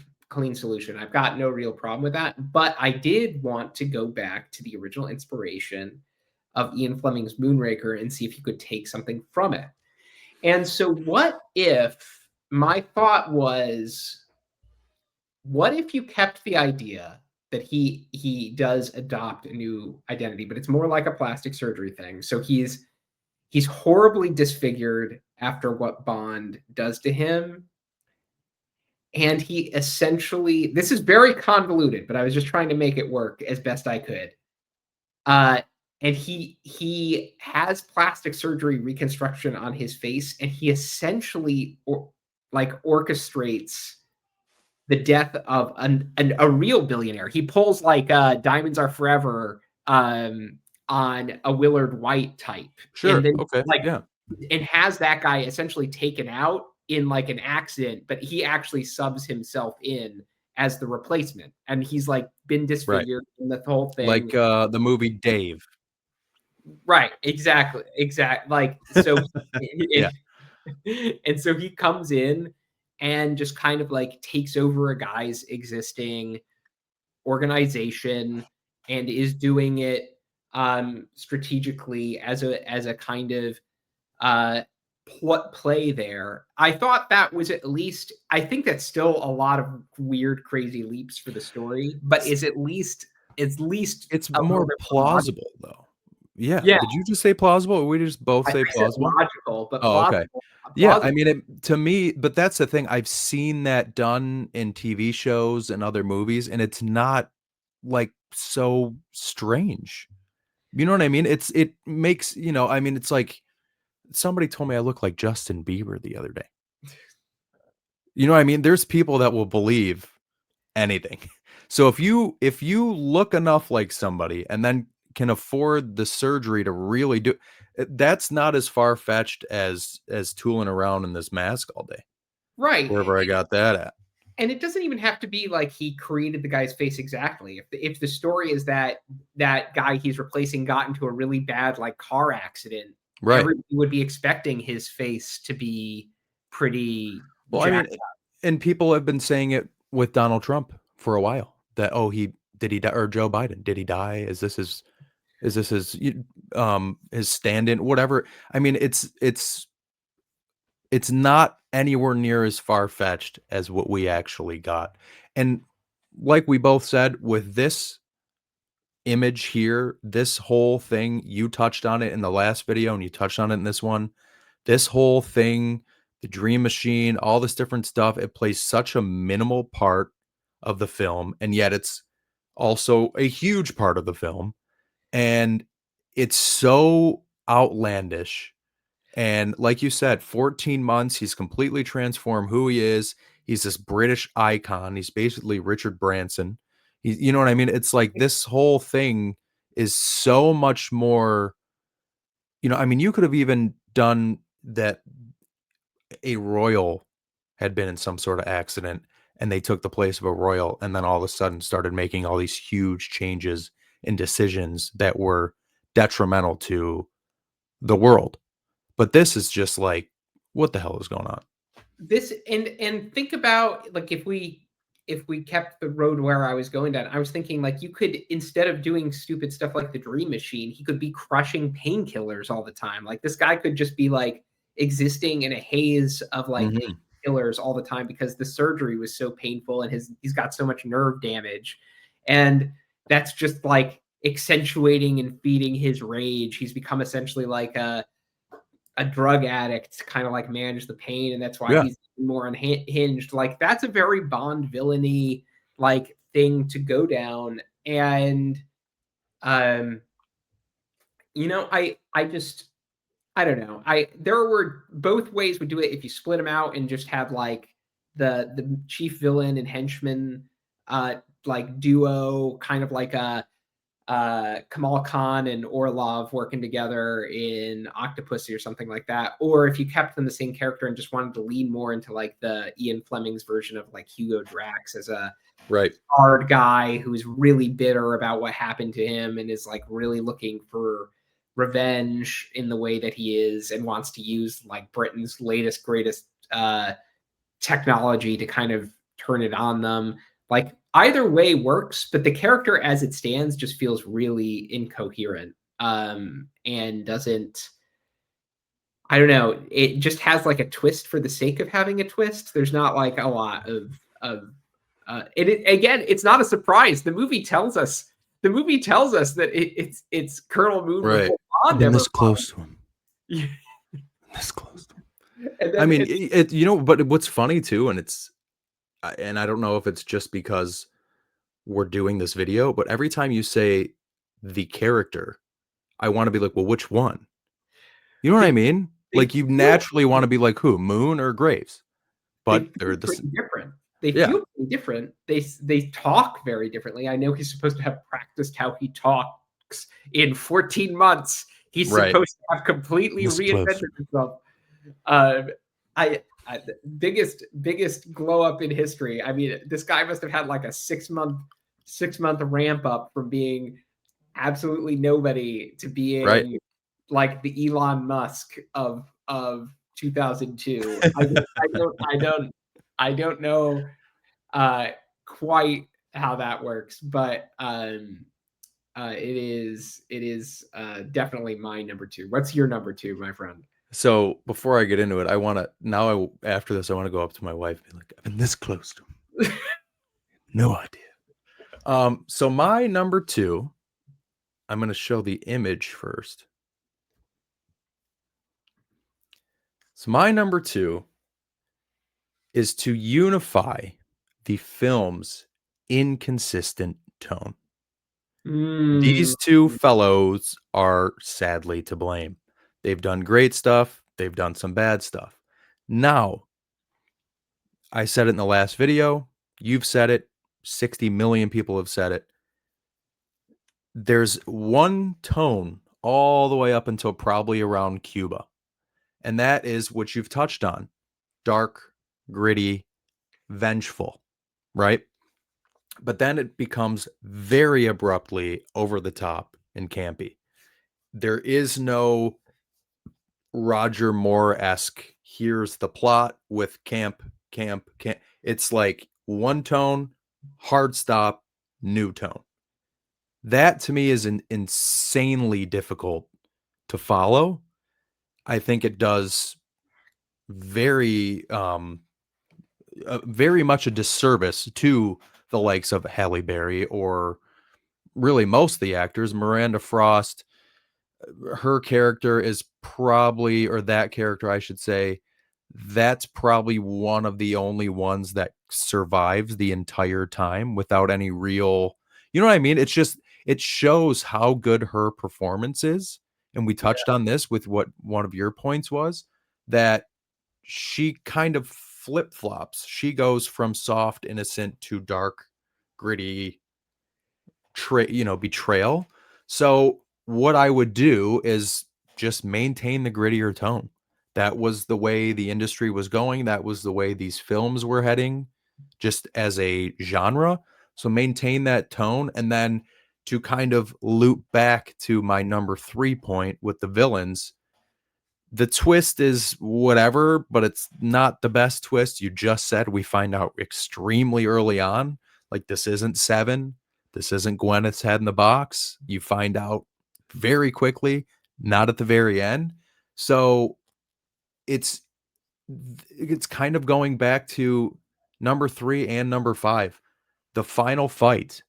solution. I've got no real problem with that, but I did want to go back to the original inspiration of Ian Fleming's Moonraker and see if you could take something from it. And so, what if my thought was, what if you kept the idea that he does adopt a new identity, but it's more like a plastic surgery thing. So he's horribly disfigured after what Bond does to him. And he essentially, this is very convoluted, but I was just trying to make it work as best I could. Uh, and he has plastic surgery reconstruction on his face, and he essentially like orchestrates the death of a real billionaire. He pulls like Diamonds Are Forever on a Willard White type, and Sure, then okay, like yeah, and has that guy essentially taken out in like an accident, but he actually subs himself in as the replacement, and he's like been right. disfigured in the whole thing. Like, the movie Dave. Right, exact. Like so, Yeah, and so he comes in and just kind of like takes over a guy's existing organization and is doing it strategically as a kind of uh play there. I thought that was at least, I think that's still a lot of weird crazy leaps for the story, but it's is at least it's a little more bit more logical. plausible, though. Yeah, Yeah, did you just say plausible, or we just both say I said plausible? logical, but Oh, okay. Yeah, I plausible. mean, to me, but that's the thing, I've seen that done in TV shows and other movies, and it's not, like, so strange. You know what I mean? It makes, I mean, it's like somebody told me I look like Justin Bieber the other day. You know what I mean? There's people that will believe anything. So if you look enough like somebody and then can afford the surgery to really do that's not as far-fetched as tooling around in this mask all day, Right. wherever I got that at. And it doesn't even have to be like he created the guy's face exactly. If the story is that that guy he's replacing got into a really bad like car accident, Right. everybody would be expecting his face to be pretty Well, I mean, jacked. and people have been saying it with Donald Trump for a while that, "Oh, he did he die," or Joe Biden, "Did he die? Is this his stand-in?" Whatever. I mean, it's not anywhere near as far-fetched as what we actually got. And like we both said, with this image here, this whole thing, you touched on it in the last video and you touched on it in this one. This whole thing, the dream machine, all this different stuff, it plays such a minimal part of the film, and yet it's also a huge part of the film. And it's so outlandish, and like you said, 14 months, he's completely transformed who he is. He's this British icon. He's basically Richard Branson. You know what I mean? It's like this whole thing is so much more, I mean, you could have even done that a royal had been in some sort of accident and they took the place of a royal and then all of a sudden started making all these huge changes and decisions that were detrimental to the world. But this is just like, what the hell is going on? This and think about like if we kept the road where I was going down, I was thinking like you could, instead of doing stupid stuff like the dream machine, he could be crushing painkillers all the time. Like this guy could just be like existing in a haze of like Mhm. painkillers all the time because the surgery was so painful and he's got so much nerve damage. And that's just like accentuating and feeding his rage. He's become essentially like a drug addict to kind of like manage the pain, and that's why Yeah. he's more unhinged. Like that's a very Bond villainy like thing to go down. And um, I just I don't know. There were both ways would do it if you split them out and just have like the chief villain and henchman like duo, kind of like a Kamal Khan and Orlov working together in Octopussy or something like that. Or if you kept them the same character and just wanted to lean more into like the Ian Fleming's version of like Hugo Drax as a Right. hard guy who's really bitter about what happened to him and is like really looking for revenge in the way that he is and wants to use like Britain's latest greatest technology to kind of turn it on them. Like either way works, but the character as it stands just feels really incoherent and doesn't. I don't know. It just has like a twist for the sake of having a twist. There's not like a lot of again, it's not a surprise. The movie tells us. The movie tells us that it's Colonel Moon Right. before I've Bond been ever. this close to him. Yeah. This close to him. And I then mean, but what's funny too, and and I don't know if it's just because we're doing this video, but every time you say the character, I want to be like, well, which one? You know what I they mean? they Like you feel naturally want to be like who, Moon or Graves? they But feel they're the pretty different. They yeah, feel pretty different. They talk very differently. I know he's supposed to have practiced how he talks in 14 months. He's right. supposed to have completely This close. reinvented himself. Um, I biggest glow up in history. I mean, this guy must have had like a 6 month ramp up from being absolutely nobody to Right. being like the Elon Musk of 2002. I don't know quite how that works, but it is definitely my number two. What's your number two, my friend? So before I get into it, I want to now. After this, I want to go up to my wife and be like, "I've been this close to him." No idea. So my number two, I'm going to show the image first. So my number two is to unify the film's inconsistent tone. Mm. These two fellows are sadly to blame. They've done great stuff. They've done some bad stuff. Now, I said it in the last video. You've said it. 60 million people have said it. There's one tone all the way up until probably around Cuba. And that is what you've touched on. Dark, gritty, vengeful, right? But then it becomes very abruptly over the top and campy. There is no Roger Moore-esque, here's the plot with camp. It's like one tone, hard stop, new tone. That to me is insanely difficult to follow. I think it does very very much a disservice to the likes of Halle Berry or really most of the actors. Miranda Frost, her character is probably, or that character, I should say, that's probably one of the only ones that survives the entire time without any real, you know what I mean? It's just, it shows how good her performance is. And we touched on this with what one of your points was, that she kind of flip flops. She goes from soft, innocent to dark, gritty, betrayal. So what I would do is just maintain the grittier tone. That was the way the industry was going. That was the way these films were heading, just as a genre. So maintain that tone. And then to kind of loop back to my number 3 point with the villains, the twist is whatever, but it's not the best twist. You just said we find out extremely early on. Like, this isn't Seven. This isn't Gwyneth's head in the box. You find out very quickly, not at the very end. So it's kind of going back to number 3 and number 5. The final fight,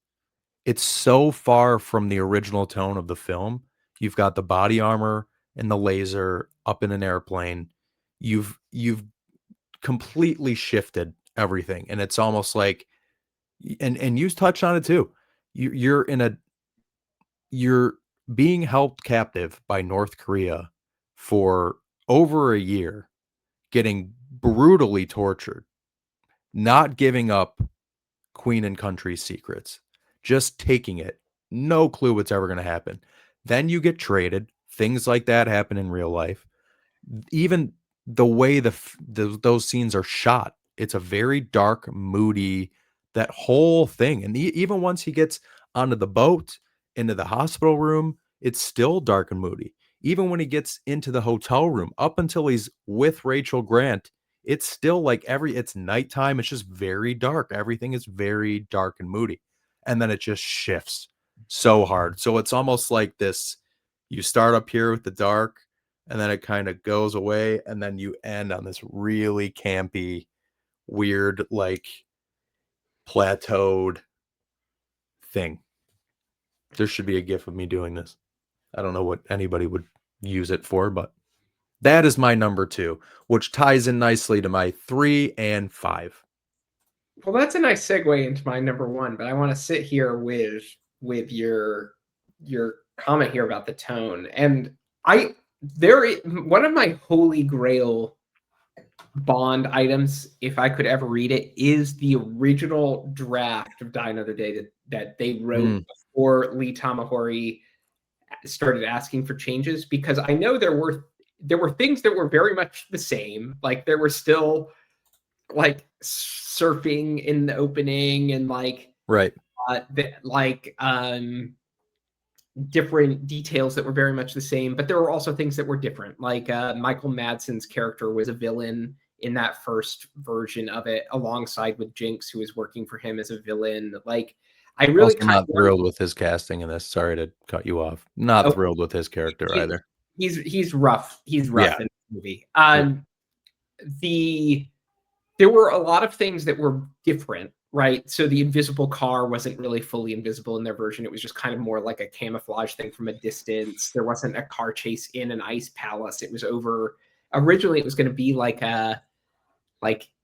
it's so far from the original tone of the film. You've got the body armor and the laser up in an airplane. You've completely shifted everything, and it's almost like, and you touched on it too. You're being held captive by North Korea for over a year, getting brutally tortured, not giving up queen and country secrets, just taking it. No clue what's ever going to happen. Then you get traded. Things like that happen in real life. Even the way those scenes are shot, it's a very dark, moody, that whole thing. And even once he gets onto the boat, into the hospital room, it's still dark and moody. Even when he gets into the hotel room, up until he's with Rachel Grant, it's still like it's nighttime. It's just very dark. Everything is very dark and moody. And then it just shifts so hard. So it's almost like this, you start up here with the dark, and then it kind of goes away, and then you end on this really campy, weird, like plateaued thing. There should be a gif of me doing this. I don't know what anybody would use it for, but that is my number 2, which ties in nicely to my 3 and 5. Well, that's a nice segue into my number 1, but I want to sit here with your comment here about the tone. And one of my holy grail Bond items, if I could ever read it, is the original draft of Die Another Day that they wrote before Lee Tamahori started asking for changes, because I know there were things that were very much the same. Like there were still like surfing in the opening, and like different details that were very much the same, but there were also things that were different. Like Michael Madsen's character was a villain in that first version of it, alongside with Jinx, who was working for him as a villain. Like, I really also not thrilled with his casting in this. Sorry to cut you off. Not thrilled with his character either. He's rough. He's rough in the movie. There were a lot of things that were different, right? So the invisible car wasn't really fully invisible in their version. It was just kind of more like a camouflage thing from a distance. There wasn't a car chase in an ice palace. It was over. Originally, it was going to be like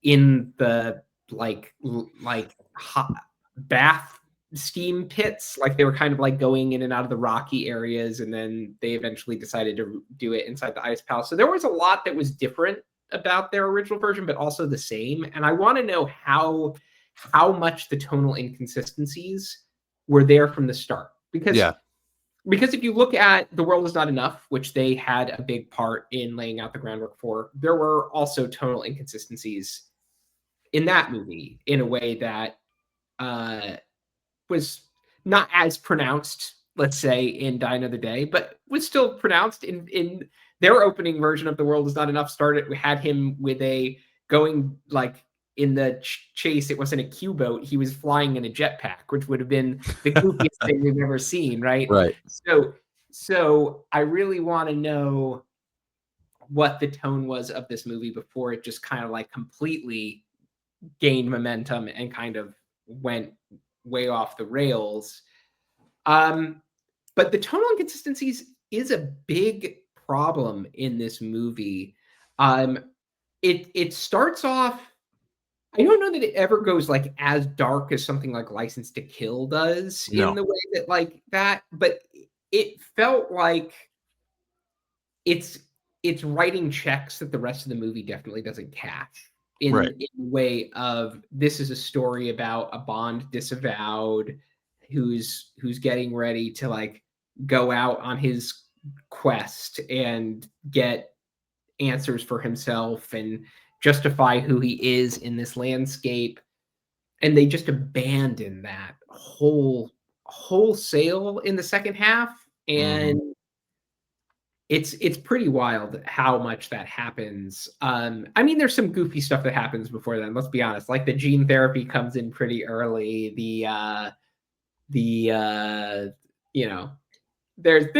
in the hot bath steam pits. Like they were kind of like going in and out of the rocky areas, and then they eventually decided to do it inside the ice palace. So there was a lot that was different about their original version, but also the same. And I want to know how much the tonal inconsistencies were there from the start. Because if you look at The World Is Not Enough, which they had a big part in laying out the groundwork for, there were also tonal inconsistencies in that movie in a way that was not as pronounced, let's say, in Die Another Day, but was still pronounced in their opening version of The World Is Not Enough. We had him with going like in the chase. It wasn't a Q boat. He was flying in a jetpack, which would have been the goofiest thing we've ever seen. Right. So I really want to know what the tone was of this movie before it just kind of like completely gained momentum and kind of went way off the rails. But the tonal inconsistencies is a big problem in this movie. It starts off, I don't know that it ever goes like as dark as something like License to Kill does in the way that like that, but it felt like it's writing checks that the rest of the movie definitely doesn't cash in the way of, this is a story about a Bond disavowed who's getting ready to like go out on his quest and get answers for himself and justify who he is in this landscape. And they just abandon that wholesale in the second half. And it's pretty wild how much that happens. I mean, there's some goofy stuff that happens before then. Let's be honest. Like the gene therapy comes in pretty early. You know, there's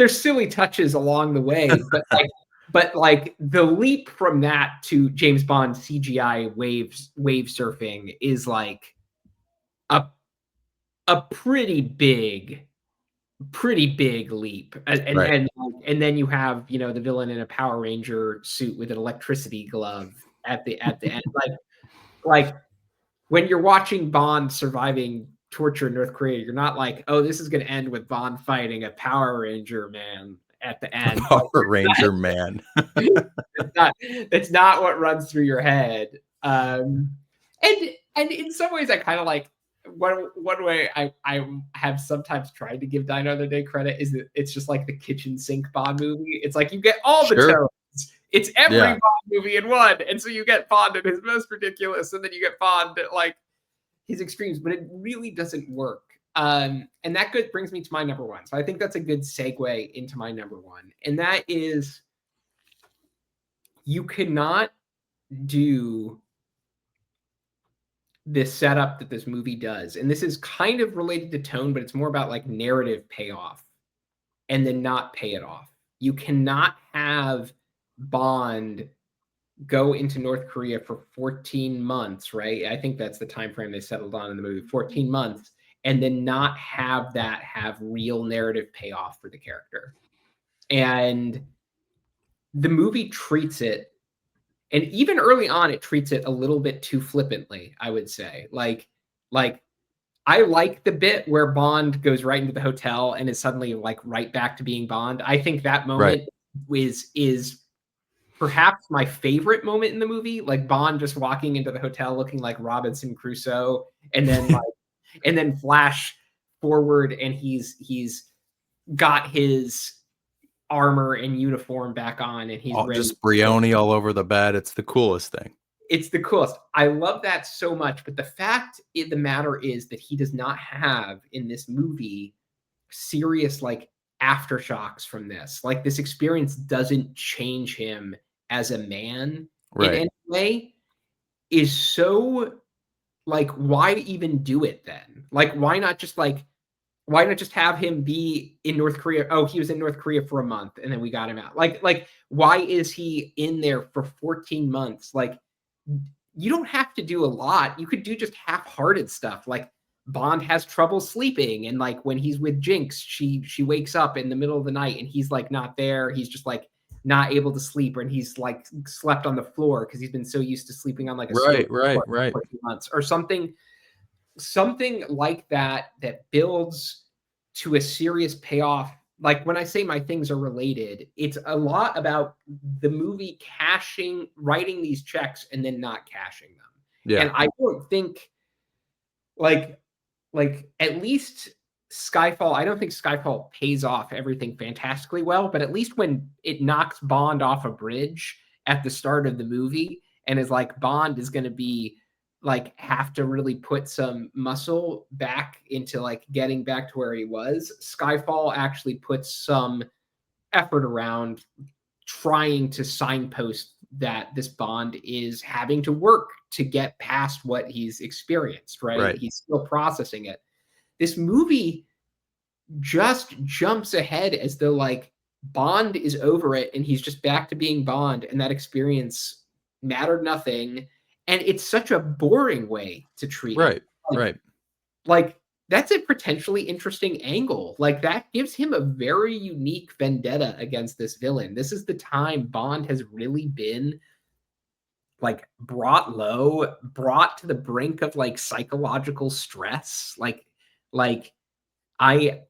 silly touches along the way, but like the leap from that to James Bond CGI wave surfing is like a pretty big pretty big leap. And Right. and then you have, you know, the villain in a Power Ranger suit with an electricity glove at the end. Like when you're watching Bond surviving torture in North Korea, you're not like, oh, this is going to end with Bond fighting a Power Ranger man at the end. Power Ranger man. It's not what runs through your head. And in some ways, I kind of like one way I have sometimes tried to give Die Another Day credit is that it's just like the kitchen sink Bond movie. It's like you get all the Sure. tones. It's every Yeah. Bond movie in one, and so you get Bond at his most ridiculous, and then you get Bond at like his extremes, but it really doesn't work. And that brings me to my number one. So I think that's a good segue into my number one, and that is you cannot do this setup that this movie does, and this is kind of related to tone, but it's more about like narrative payoff and then not pay it off. You cannot have Bond go into North Korea for 14 months, right? I think that's the time frame they settled on in the movie, 14 months, and then not have that have real narrative payoff for the character. And the movie treats it, and even early on, it treats it a little bit too flippantly, I would say. Like I like the bit where Bond goes right into the hotel and is suddenly like right back to being Bond. I think that moment is perhaps my favorite moment in the movie, like Bond just walking into the hotel looking like Robinson Crusoe, and then like, and then flash forward, and he's got his armor and uniform back on, and he's ready. Just Brioni all over the bed. It's the coolest thing. It's the coolest. I love that so much. But the fact of the matter is that he does not have in this movie serious like aftershocks from this. Like this experience doesn't change him as a man in any way. Is so like, why even do it then? Like, why not just have him be in North Korea? Oh, he was in North Korea for a month and then we got him out. Like why is he in there for 14 months? Like, you don't have to do a lot. You could do just half-hearted stuff. Like Bond has trouble sleeping, and like when he's with Jinx, she wakes up in the middle of the night and he's like not there. He's just like not able to sleep, and he's like slept on the floor because he's been so used to sleeping on like a right for 14 months or something like that builds to a serious payoff. Like when I say my things are related, it's a lot about the movie writing these checks and then not cashing them. Yeah. And I don't think like at least Skyfall, I don't think Skyfall pays off everything fantastically well, but at least when it knocks Bond off a bridge at the start of the movie and is like Bond is going to be like have to really put some muscle back into like getting back to where he was. Skyfall actually puts some effort around trying to signpost that this Bond is having to work to get past what he's experienced, right? He's still processing it. This movie just jumps ahead as though like Bond is over it and he's just back to being Bond, and that experience mattered nothing. And it's such a boring way to treat it. Like that's a potentially interesting angle. Like that gives him a very unique vendetta against this villain. This is the time Bond has really been like brought low, brought to the brink of like psychological stress. Like I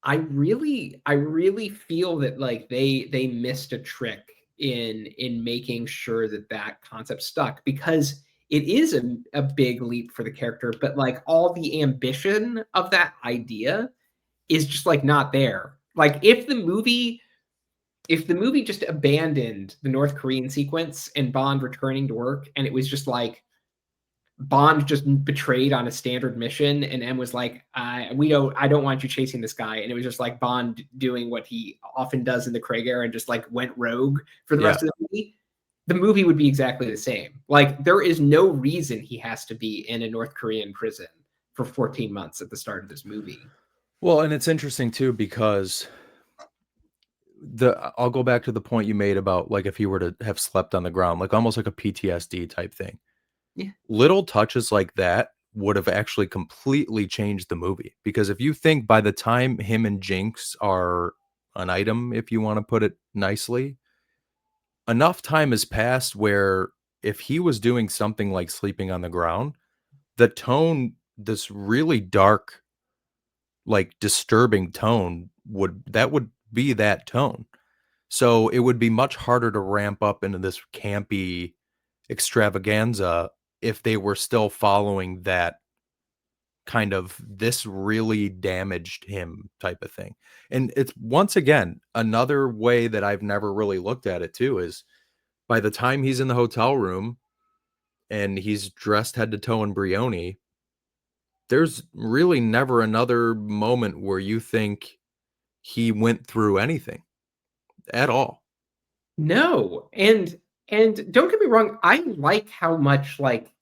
really feel that like they missed a trick in making sure that concept stuck, because it is a big leap for the character, but like all the ambition of that idea is just like not there. Like if the movie just abandoned the North Korean sequence and Bond returning to work, and it was just like Bond just betrayed on a standard mission, and M was like, I don't want you chasing this guy. And it was just like Bond doing what he often does in the Craig era and just like went rogue for the rest of the movie. The movie would be exactly the same. Like there is no reason he has to be in a North Korean prison for 14 months at the start of this movie. Well, and it's interesting too, because I'll go back to the point you made about like if he were to have slept on the ground, like almost like a PTSD type thing. Yeah. Little touches like that would have actually completely changed the movie. Because if you think by the time him and Jinx are an item, if you want to put it nicely, enough time has passed where if he was doing something like sleeping on the ground, the tone, this really dark, like disturbing tone would be that tone. So it would be much harder to ramp up into this campy extravaganza if they were still following that kind of this really damaged him type of thing. And it's once again another way that I've never really looked at it too is by the time he's in the hotel room and he's dressed head to toe in Brioni, there's really never another moment where you think he went through anything at all. No, and don't get me wrong, I like how much, like,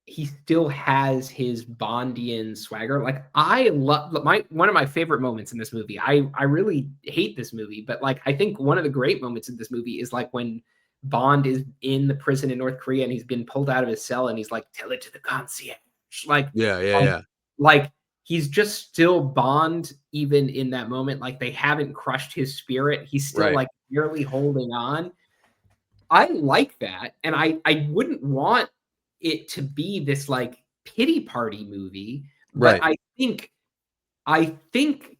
he still has his Bondian swagger. Like, I love my one of my favorite moments in this movie. I really hate this movie, but, like, I think one of the great moments in this movie is, like, when Bond is in the prison in North Korea and he's been pulled out of his cell and he's like, "Tell it to the concierge." Like Yeah, yeah, like yeah. like, he's just still Bond even in that moment. Like, they haven't crushed his spirit. He's still, Right, like, barely holding on. I like that, and I wouldn't want it to be this, like, pity party movie, but right, I think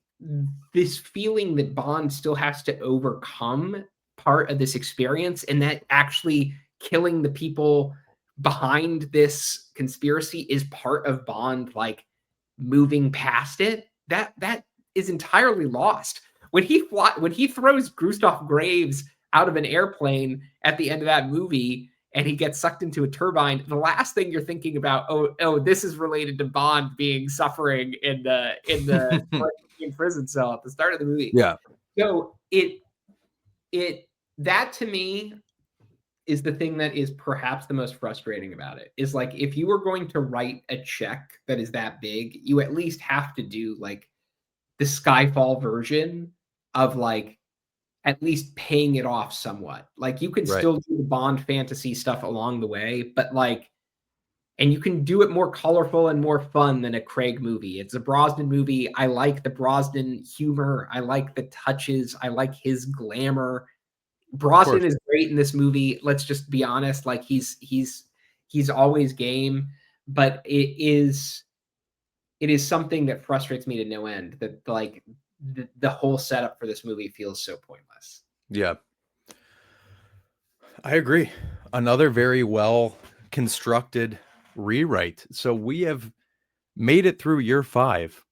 this feeling that Bond still has to overcome part of this experience, and that actually killing the people behind this conspiracy is part of Bond, like, moving past it, that is entirely lost. When he throws Gustav Graves out of an airplane at the end of that movie and he gets sucked into a turbine, the last thing you're thinking about, oh, this is related to Bond being suffering in the prison cell at the start of the movie. yeah, So it that to me is the thing that is perhaps the most frustrating about it. Is like if you were going to write a check that is that big, you at least have to do like the Skyfall version of like at least paying it off somewhat. Like you can right. still do the Bond fantasy stuff along the way, but like and you can do it more colorful and more fun than a Craig movie. It's a Brosnan movie. I like the Brosnan humor. I like the touches. I like his glamour. Of Brosnan course. is great in this movie. Let's just be honest. Like he's always game, but it is something that frustrates me to no end. That like the whole setup for this movie feels so pointless. Yeah, I agree. Another very well constructed rewrite. So we have made it through year 5,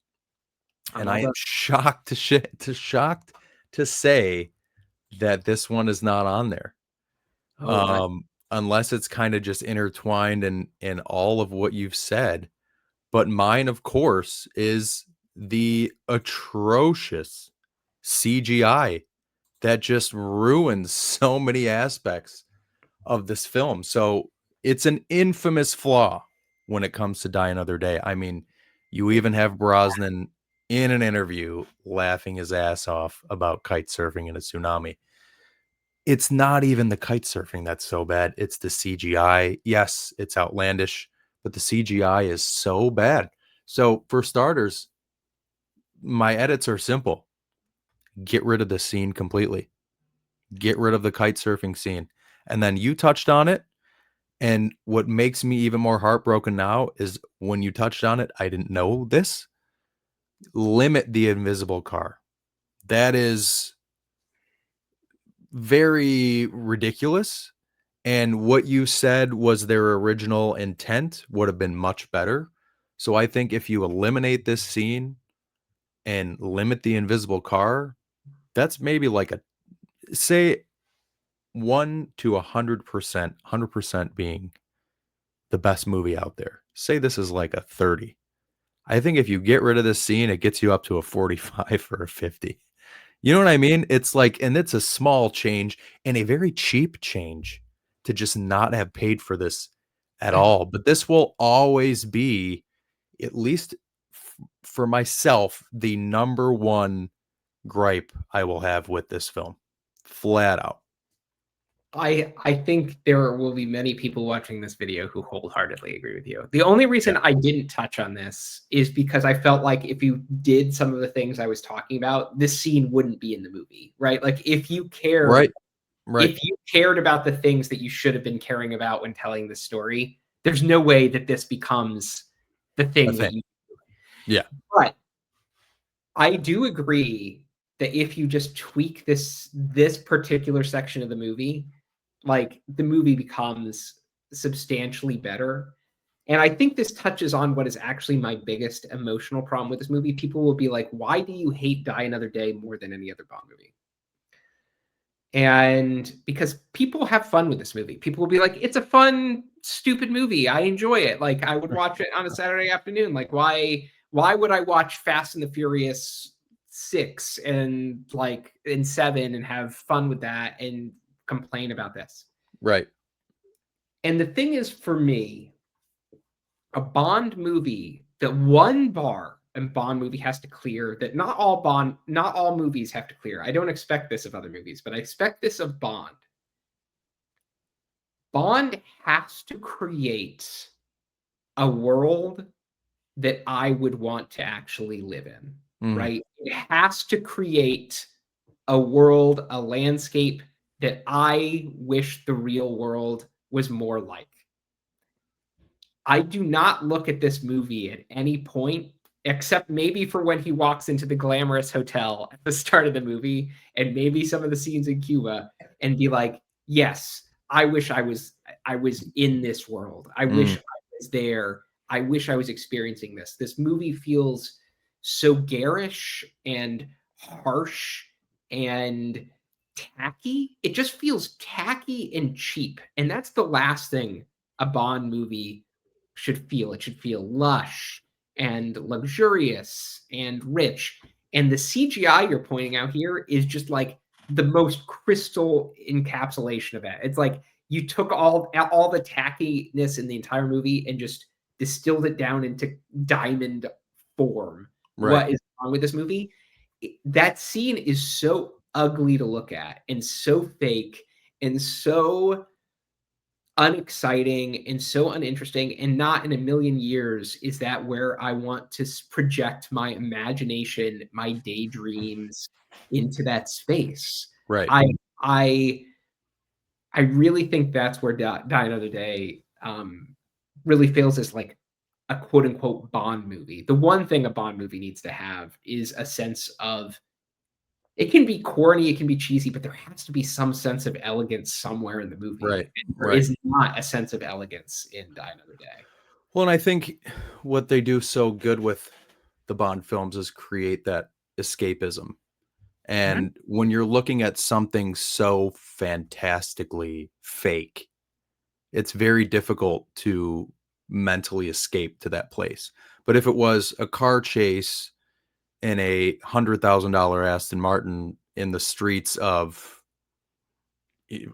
I'm and all I am done. shocked to say that this one is not on there. Oh, what? Unless it's kind of just intertwined in all of what you've said. But mine, of course, is the atrocious CGI that just ruins so many aspects of this film. So it's an infamous flaw when it comes to Die Another Day. I mean, you even have Brosnan in an interview laughing his ass off about kite surfing in a tsunami. It's not even the kite surfing that's so bad. It's the CGI. Yes, it's outlandish, but the CGI is so bad. So for starters, my edits are simple. Get rid of the scene completely. Get rid of the kite surfing scene. And then you touched on it. And what makes me even more heartbroken now is when you touched on it, I didn't know this. Limit the invisible car. That is very ridiculous. And what you said was their original intent would have been much better. So I think if you eliminate this scene and limit the invisible car, that's maybe like a say 1 to 100%, 100% being the best movie out there. Say this is like a 30. I think if you get rid of this scene, it gets you up to a 45 or a 50. You know what I mean? It's like, and it's a small change and a very cheap change to just not have paid for this at all. But this will always be, at least for myself, the number one gripe I will have with this film. Flat out. I think there will be many people watching this video who wholeheartedly agree with you. The only reason I didn't touch on this is because I felt like if you did some of the things I was talking about, this scene wouldn't be in the movie, right? Like if you cared, Right. if you cared about the things that you should have been caring about when telling the story, there's no way that this becomes the thing that you do. Yeah. But I do agree that if you just tweak this particular section of the movie, like the movie becomes substantially better. And I think this touches on what is actually my biggest emotional problem with this movie. People will be like, why do you hate Die Another Day more than any other Bond movie? And because people have fun with this movie. People will be like, it's a fun, stupid movie. I enjoy it. Like I would watch it on a Saturday afternoon. Like why would I watch Fast and the Furious 6 and like in 7 and have fun with that and complain about this? Right. And the thing is, for me, a Bond movie, the one bar a Bond movie has to clear that not all movies have to clear. I don't expect this of other movies, but I expect this of Bond. Bond has to create a world that I would want to actually live in, right? It has to create a world, a landscape that I wish the real world was more like. I do not look at this movie at any point, except maybe for when he walks into the glamorous hotel at the start of the movie, and maybe some of the scenes in Cuba, and be like, yes, I wish I was in this world. I wish I was there. I wish I was experiencing this. This movie feels so garish and harsh and tacky. It just feels tacky and cheap. And that's the last thing a Bond movie should feel. It should feel lush and luxurious and rich. And the CGI you're pointing out here is just like the most crystal encapsulation of it. It's like you took all the tackiness in the entire movie and just distilled it down into diamond form. Right. What is wrong with this movie? That scene is so ugly to look at and so fake and so unexciting and so uninteresting, and not in a million years is that where I want to project my imagination, my daydreams into that space. Right. I really think that's where Die Another Day really feels as like a quote unquote Bond movie. The one thing a Bond movie needs to have is a sense of, it can be corny, it can be cheesy, but there has to be some sense of elegance somewhere in the movie. Right. And there is not a sense of elegance in Die Another Day. Well, and I think what they do so good with the Bond films is create that escapism. And when you're looking at something so fantastically fake, it's very difficult to mentally escape to that place. But if it was a car chase in a $100,000 Aston Martin in the streets of,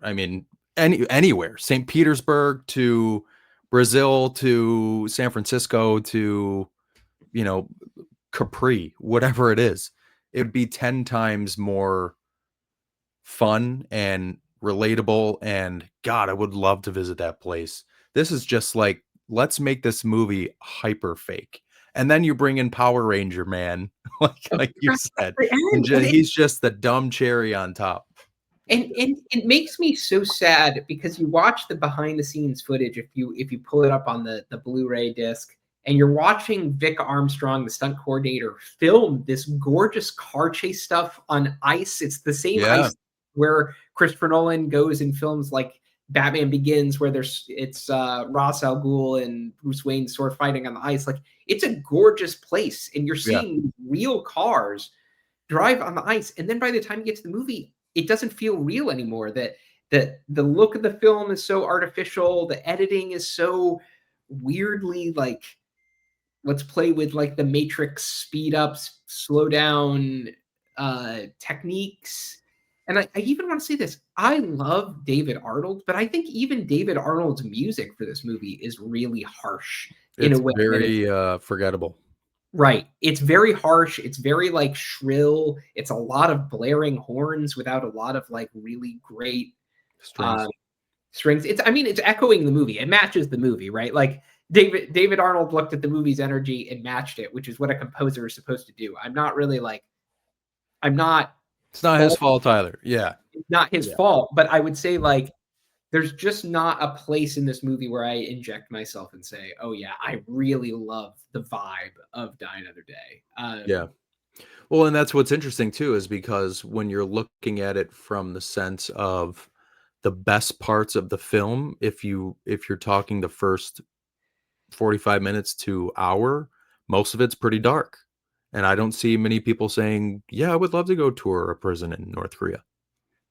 I mean, anywhere, St. Petersburg to Brazil to San Francisco to, Capri, whatever it is, it would be 10 times more fun and relatable. And God, I would love to visit that place. This is just like, let's make this movie hyper fake. And then you bring in Power Ranger Man, like you said, and he's just the dumb cherry on top. And it makes me so sad because you watch the behind the scenes footage, if you pull it up on the Blu-ray disc, and you're watching Vic Armstrong, the stunt coordinator, film this gorgeous car chase stuff on ice. It's the same ice where Christopher Nolan goes and films like Batman Begins, where it's Ra's al Ghul and Bruce Wayne sort of fighting on the ice. Like, it's a gorgeous place, and you're seeing real cars drive on the ice. And then by the time you get to the movie, it doesn't feel real anymore. That the look of the film is so artificial. The editing is so weirdly like, let's play with like the Matrix speed ups, slow down techniques. And I even want to say this. I love David Arnold, but I think even David Arnold's music for this movie is really harsh in a way. It's very forgettable. Right. It's very harsh. It's very like shrill. It's a lot of blaring horns without a lot of like really great Strings. Strings. I mean, it's echoing the movie. It matches the movie, right? Like David Arnold looked at the movie's energy and matched it, which is what a composer is supposed to do. I'm not It's not his fault either. Yeah. It's not his fault, but I would say like there's just not a place in this movie where I inject myself and say, "Oh yeah, I really love the vibe of Die Another Day." Yeah. Well, and that's what's interesting too, is because when you're looking at it from the sense of the best parts of the film, if you're talking the first 45 minutes to hour, most of it's pretty dark. And I don't see many people saying, "Yeah, I would love to go tour a prison in North Korea."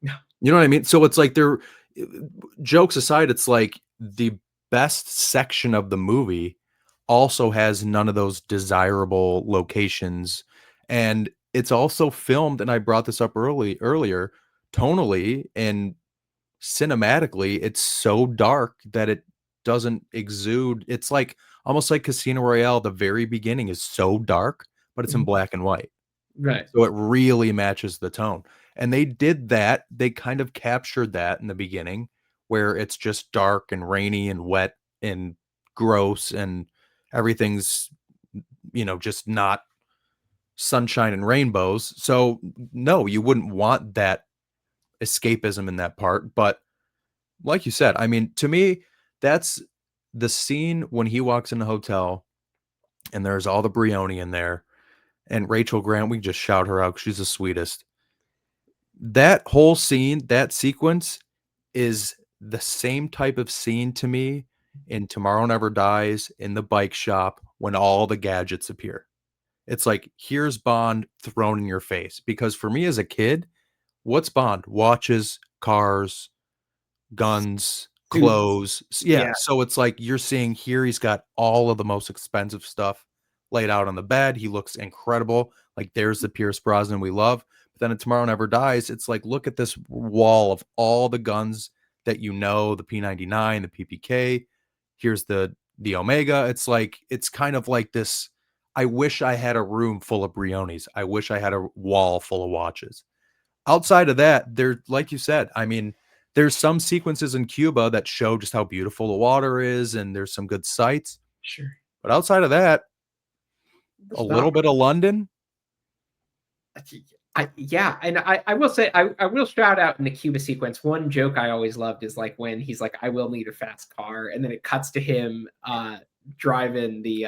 No. You know what I mean? So it's like they're jokes aside, it's like the best section of the movie also has none of those desirable locations. And it's also filmed, and I brought this up earlier, tonally and cinematically, it's so dark that it doesn't exude. It's like almost like Casino Royale, the very beginning is so dark, but it's in black and white. Right. So it really matches the tone. And they did that. They kind of captured that in the beginning where it's just dark and rainy and wet and gross and everything's, just not sunshine and rainbows. So no, you wouldn't want that escapism in that part. But like you said, I mean, to me, that's the scene when he walks in the hotel and there's all the Brioni in there. And Rachel Grant, we can just shout her out 'cause she's the sweetest. That whole scene, that sequence is the same type of scene to me in Tomorrow Never Dies in the bike shop when all the gadgets appear. It's like, here's Bond thrown in your face. Because for me as a kid, what's Bond? Watches, cars, guns, Suits. clothes. Yeah, Yeah. so it's like you're seeing here he's got all of the most expensive stuff laid out on the bed. He looks incredible. Like there's the Pierce Brosnan we love. But then in Tomorrow Never Dies, it's like look at this wall of all the guns that the P99, the PPK. Here's the Omega. It's like it's kind of like this. I wish I had a room full of Briones. I wish I had a wall full of watches. Outside of that, there, like you said, I mean, there's some sequences in Cuba that show just how beautiful the water is, and there's some good sights. Sure. But outside of that, a There's little not bit of London. Yeah, and I will say I will shout out in the Cuba sequence. One joke I always loved is like when he's like, "I will need a fast car," and then it cuts to him driving the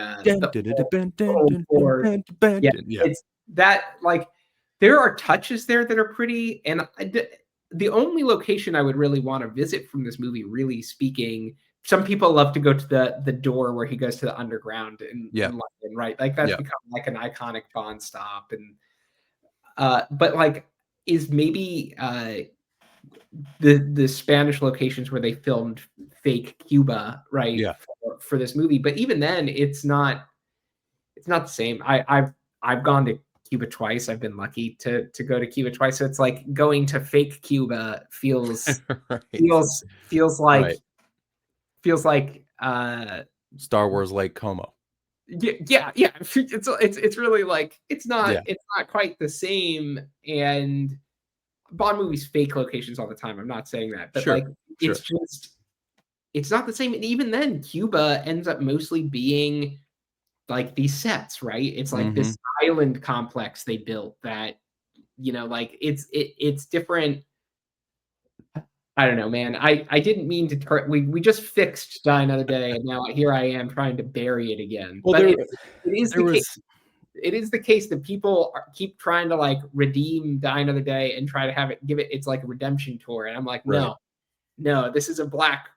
old Ford. Yeah, Yeah, it's that like there are touches there that are pretty, and the only location I would really want to visit from this movie, really speaking. Some people love to go to the door where he goes to the underground in London, right? Like that's yeah, become like an iconic Bond stop, and but like is maybe the Spanish locations where they filmed fake Cuba, right, yeah. for this movie. But even then, it's not the same. I've gone to Cuba twice. I've been lucky to go to Cuba twice. So it's like going to fake Cuba feels Right, feels feels like right. feels like Star Wars Lake Como. yeah. It's really like Yeah, it's not quite the same. And Bond movies fake locations all the time. I'm not saying that, but sure, like sure. it's just it's not the same. And even then, Cuba ends up mostly being like these sets, right? It's like Hmm. this island complex they built that, like it's different. I don't know, man. I didn't mean to turn. We just fixed Die Another Day, and now here I am trying to bury it again. Well, But it is there the case. was It is the case that people keep trying to like redeem Die Another Day and try to have it give it its like redemption tour, and I'm like, right. no, this is a black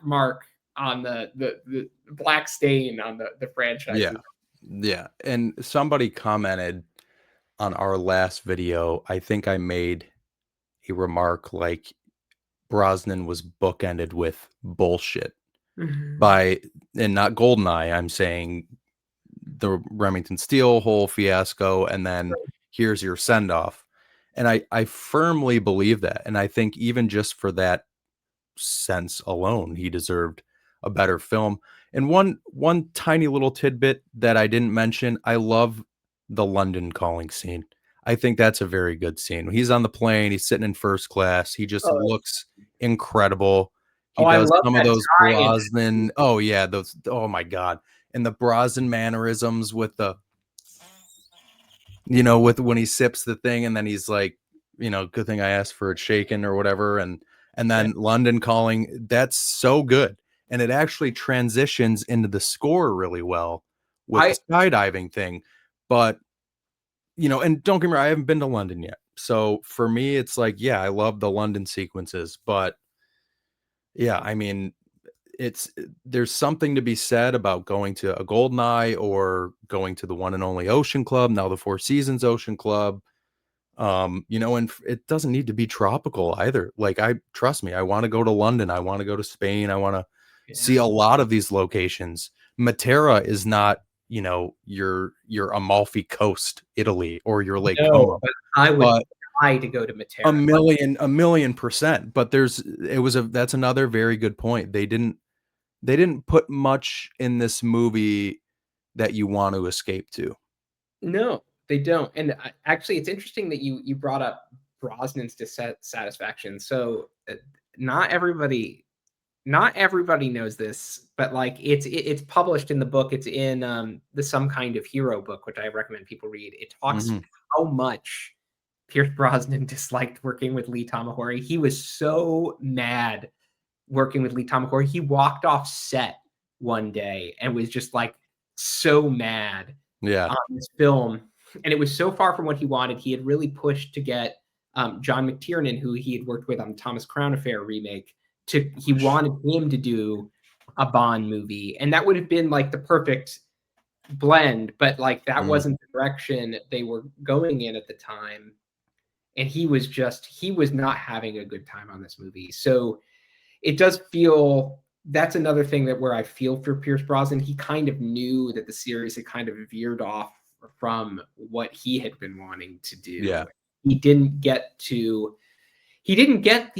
mark on the black stain on the Yeah, franchises. yeah. And somebody commented on our last video. I think I made a remark like Brosnan was bookended with bullshit by, and not Goldeneye. I'm saying the Remington Steele whole fiasco, and then here's your send off. And I firmly believe that. And I think even just for that sense alone, he deserved a better film. And one tiny little tidbit that I didn't mention, I love the London calling scene. I think that's a very good scene. When he's on the plane, he's sitting in first class. He just Oh, looks incredible. He Oh, I does love some of that those tie in. Brosnan. Oh yeah, those. Oh my god, and the Brosnan mannerisms with the, with when he sips the thing and then he's like, good thing I asked for it shaken or whatever, and Yeah. then London Calling. That's so good, and it actually transitions into the score really well with the I skydiving thing, but and don't get me wrong, I haven't been to London yet. So for me, it's like, yeah, I love the London sequences, but yeah, I mean, there's something to be said about going to a Golden Eye or going to the one and only Ocean Club, now the Four Seasons Ocean Club. And it doesn't need to be tropical either. Like, trust me, I want to go to London, I want to go to Spain, I want to see yeah. a lot of these locations. Matera is not, your Amalfi Coast, Italy, or your Lake No, Como, but I would but die to go to a Matera. Like, million percent. But that's another very good point. They didn't put much in this movie that you want to escape to. no, they don't. And actually, it's interesting that you brought up Brosnan's dissatisfaction. So not everybody not everybody knows this, but like it's published in the book. It's in the Some Kind of Hero book, which I recommend people read. It talks Mhm. how much Pierce Brosnan disliked working with Lee Tamahori. He was so mad working with Lee Tamahori. He walked off set one day and was just like so mad Yeah. on this film, and it was so far from what he wanted. He had really pushed to get John McTiernan, who he had worked with on Thomas Crown Affair remake, he wanted him to do a Bond movie, and that would have been like the perfect blend, but like that Mhm. wasn't the direction they were going in at the time. And he was not having a good time on this movie. So it does feel that's another thing that where I feel for Pierce Brosnan. He kind of knew that the series had kind of veered off from what he had been wanting to Yeah. do. He didn't get to he didn't get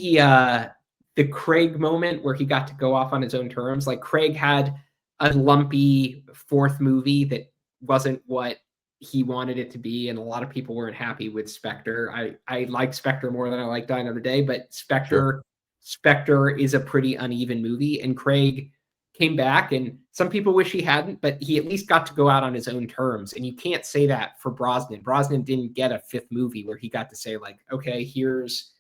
the Craig moment where he got to go off on his own terms. Like Craig had a lumpy fourth movie that wasn't what he wanted it to be, and a lot of people weren't happy with Spectre. I like Spectre more than I like Die Another Day, but Sure. Spectre is a pretty uneven movie, and Craig came back, and some people wish he hadn't, but he at least got to go out on his own terms. And you can't say that for Brosnan. Brosnan didn't get a fifth movie where he got to say like, okay, here's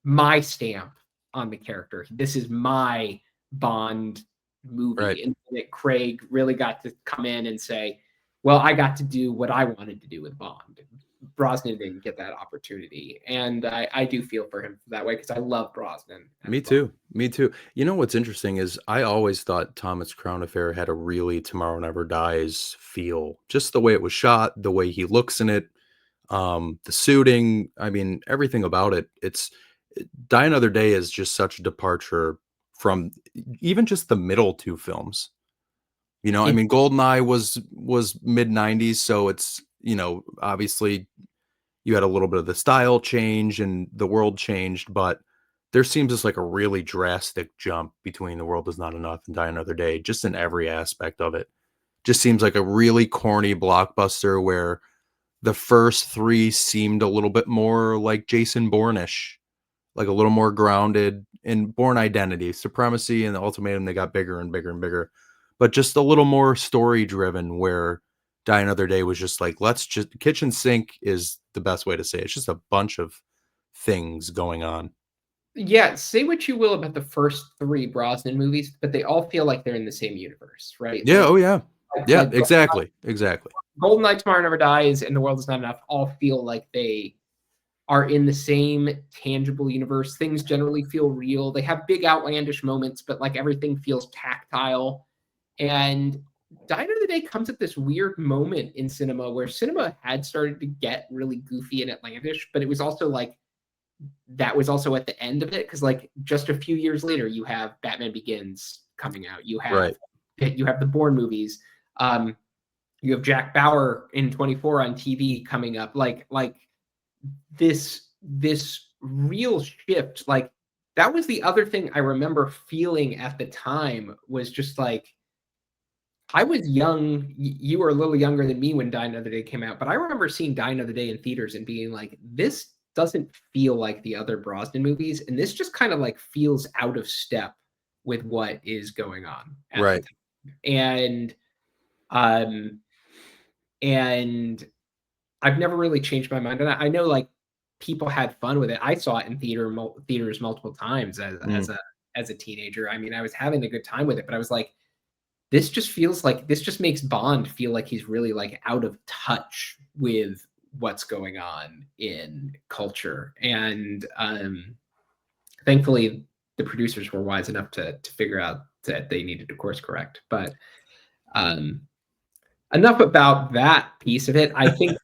my stamp on the character. This is my Bond Right. movie. And that Craig really got to come in and say, well, I got to do what I wanted to do with Bond. Brosnan didn't get that opportunity. And I do feel for him that way because I love Brosnan as Me Bond. too. Me too. You know what's interesting is I always thought Thomas Crown Affair had a really Tomorrow Never Dies feel. Just the way it was shot, the way he looks in it, the suiting, I mean, everything about it. Die Another Day is just such a departure from even just the middle two films. I It, mean, Goldeneye was mid 90s, so it's, obviously you had a little bit of the style change and the world changed, but there seems just like a really drastic jump between The World Is Not Enough and Die Another Day, just in every aspect of it. Just seems like a really corny blockbuster where the first three seemed a little bit more like Jason Bourne-ish, like a little more grounded in Bourne Identity, Supremacy, and the Ultimatum. They got bigger and bigger and bigger, but just a little more story driven. Where Die Another Day was just like, let's just kitchen sink is the best way to say it. It's just a bunch of things going on. yeah, say what you will about the first three Brosnan movies, but they all feel like they're in the same universe, right? Yeah. Oh yeah. Yeah. Like Exactly. Exactly. Golden Tomorrow Never Dies and The World Is Not Enough all feel like they are in the same tangible universe. Things generally feel real. They have big outlandish moments, but like everything feels tactile. And Die Another Day comes at this weird moment in cinema where cinema had started to get really goofy and outlandish, but it was also like that was also at the end of it because like just a few years later you have Batman Begins coming out. Right. You have the Bourne movies. You have Jack Bauer in 24 on TV coming up. Like this real shift. Like that was the other thing I remember feeling at the time was just like I was young. You were a little younger than me when Die Another Day came out, but I remember seeing Die Another Day in theaters and being like, doesn't feel like the other Brosnan movies, and this just kind of like feels out of step with what is going on at the Right. time. Um and I've never really changed my mind on that. I know like people had fun with it. I saw it in theaters multiple times Mm. as a teenager. I mean, I was having a good time with it, but I was like, this just feels like this just makes Bond feel like he's really like out of touch with what's going on in culture. And thankfully, the producers were wise enough to figure out that they needed to course correct. But um, enough about that piece of it. I think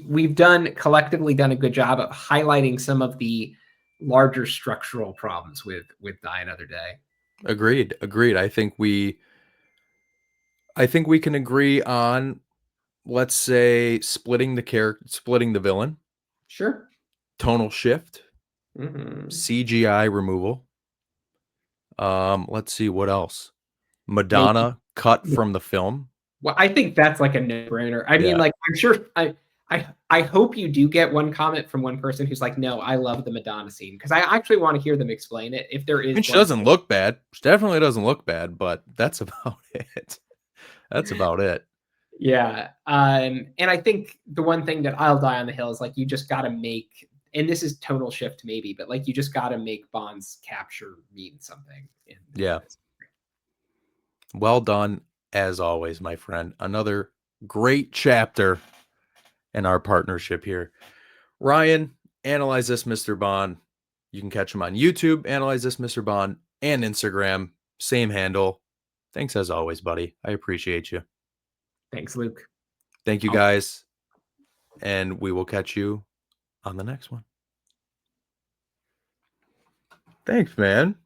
we've collectively done a good job of highlighting some of the larger structural problems with Die Another Day. Agreed. Agreed. I think we can agree on, let's say, splitting the villain, Sure. tonal shift, Mhm. CGI removal. Let's see what else. Maybe. Madonna cut from the film. Well, I think that's like a no-brainer. I mean, Yeah. like, I'm sure I hope you do get one comment from one person who's like, "No, I love the Madonna scene," because I actually want to hear them explain it if there I is mean, she one. doesn't look bad. She definitely doesn't look bad, but that's about it. That's about it. Yeah. And I think the one thing that I'll die on the hill is like you just gotta make, and this is tonal shift maybe, but like you just gotta make Bond's capture mean something in Yeah. this. Well done, as always, my friend. Another great chapter in our partnership here. Ryan, Analyze This Mr. Bond. You can catch him on YouTube, Analyze This Mr. Bond, and Instagram. Same handle. Thanks as always, buddy. I appreciate you. Thanks, Luke. Thank you I'll guys. And we will catch you on the next one. Thanks, man.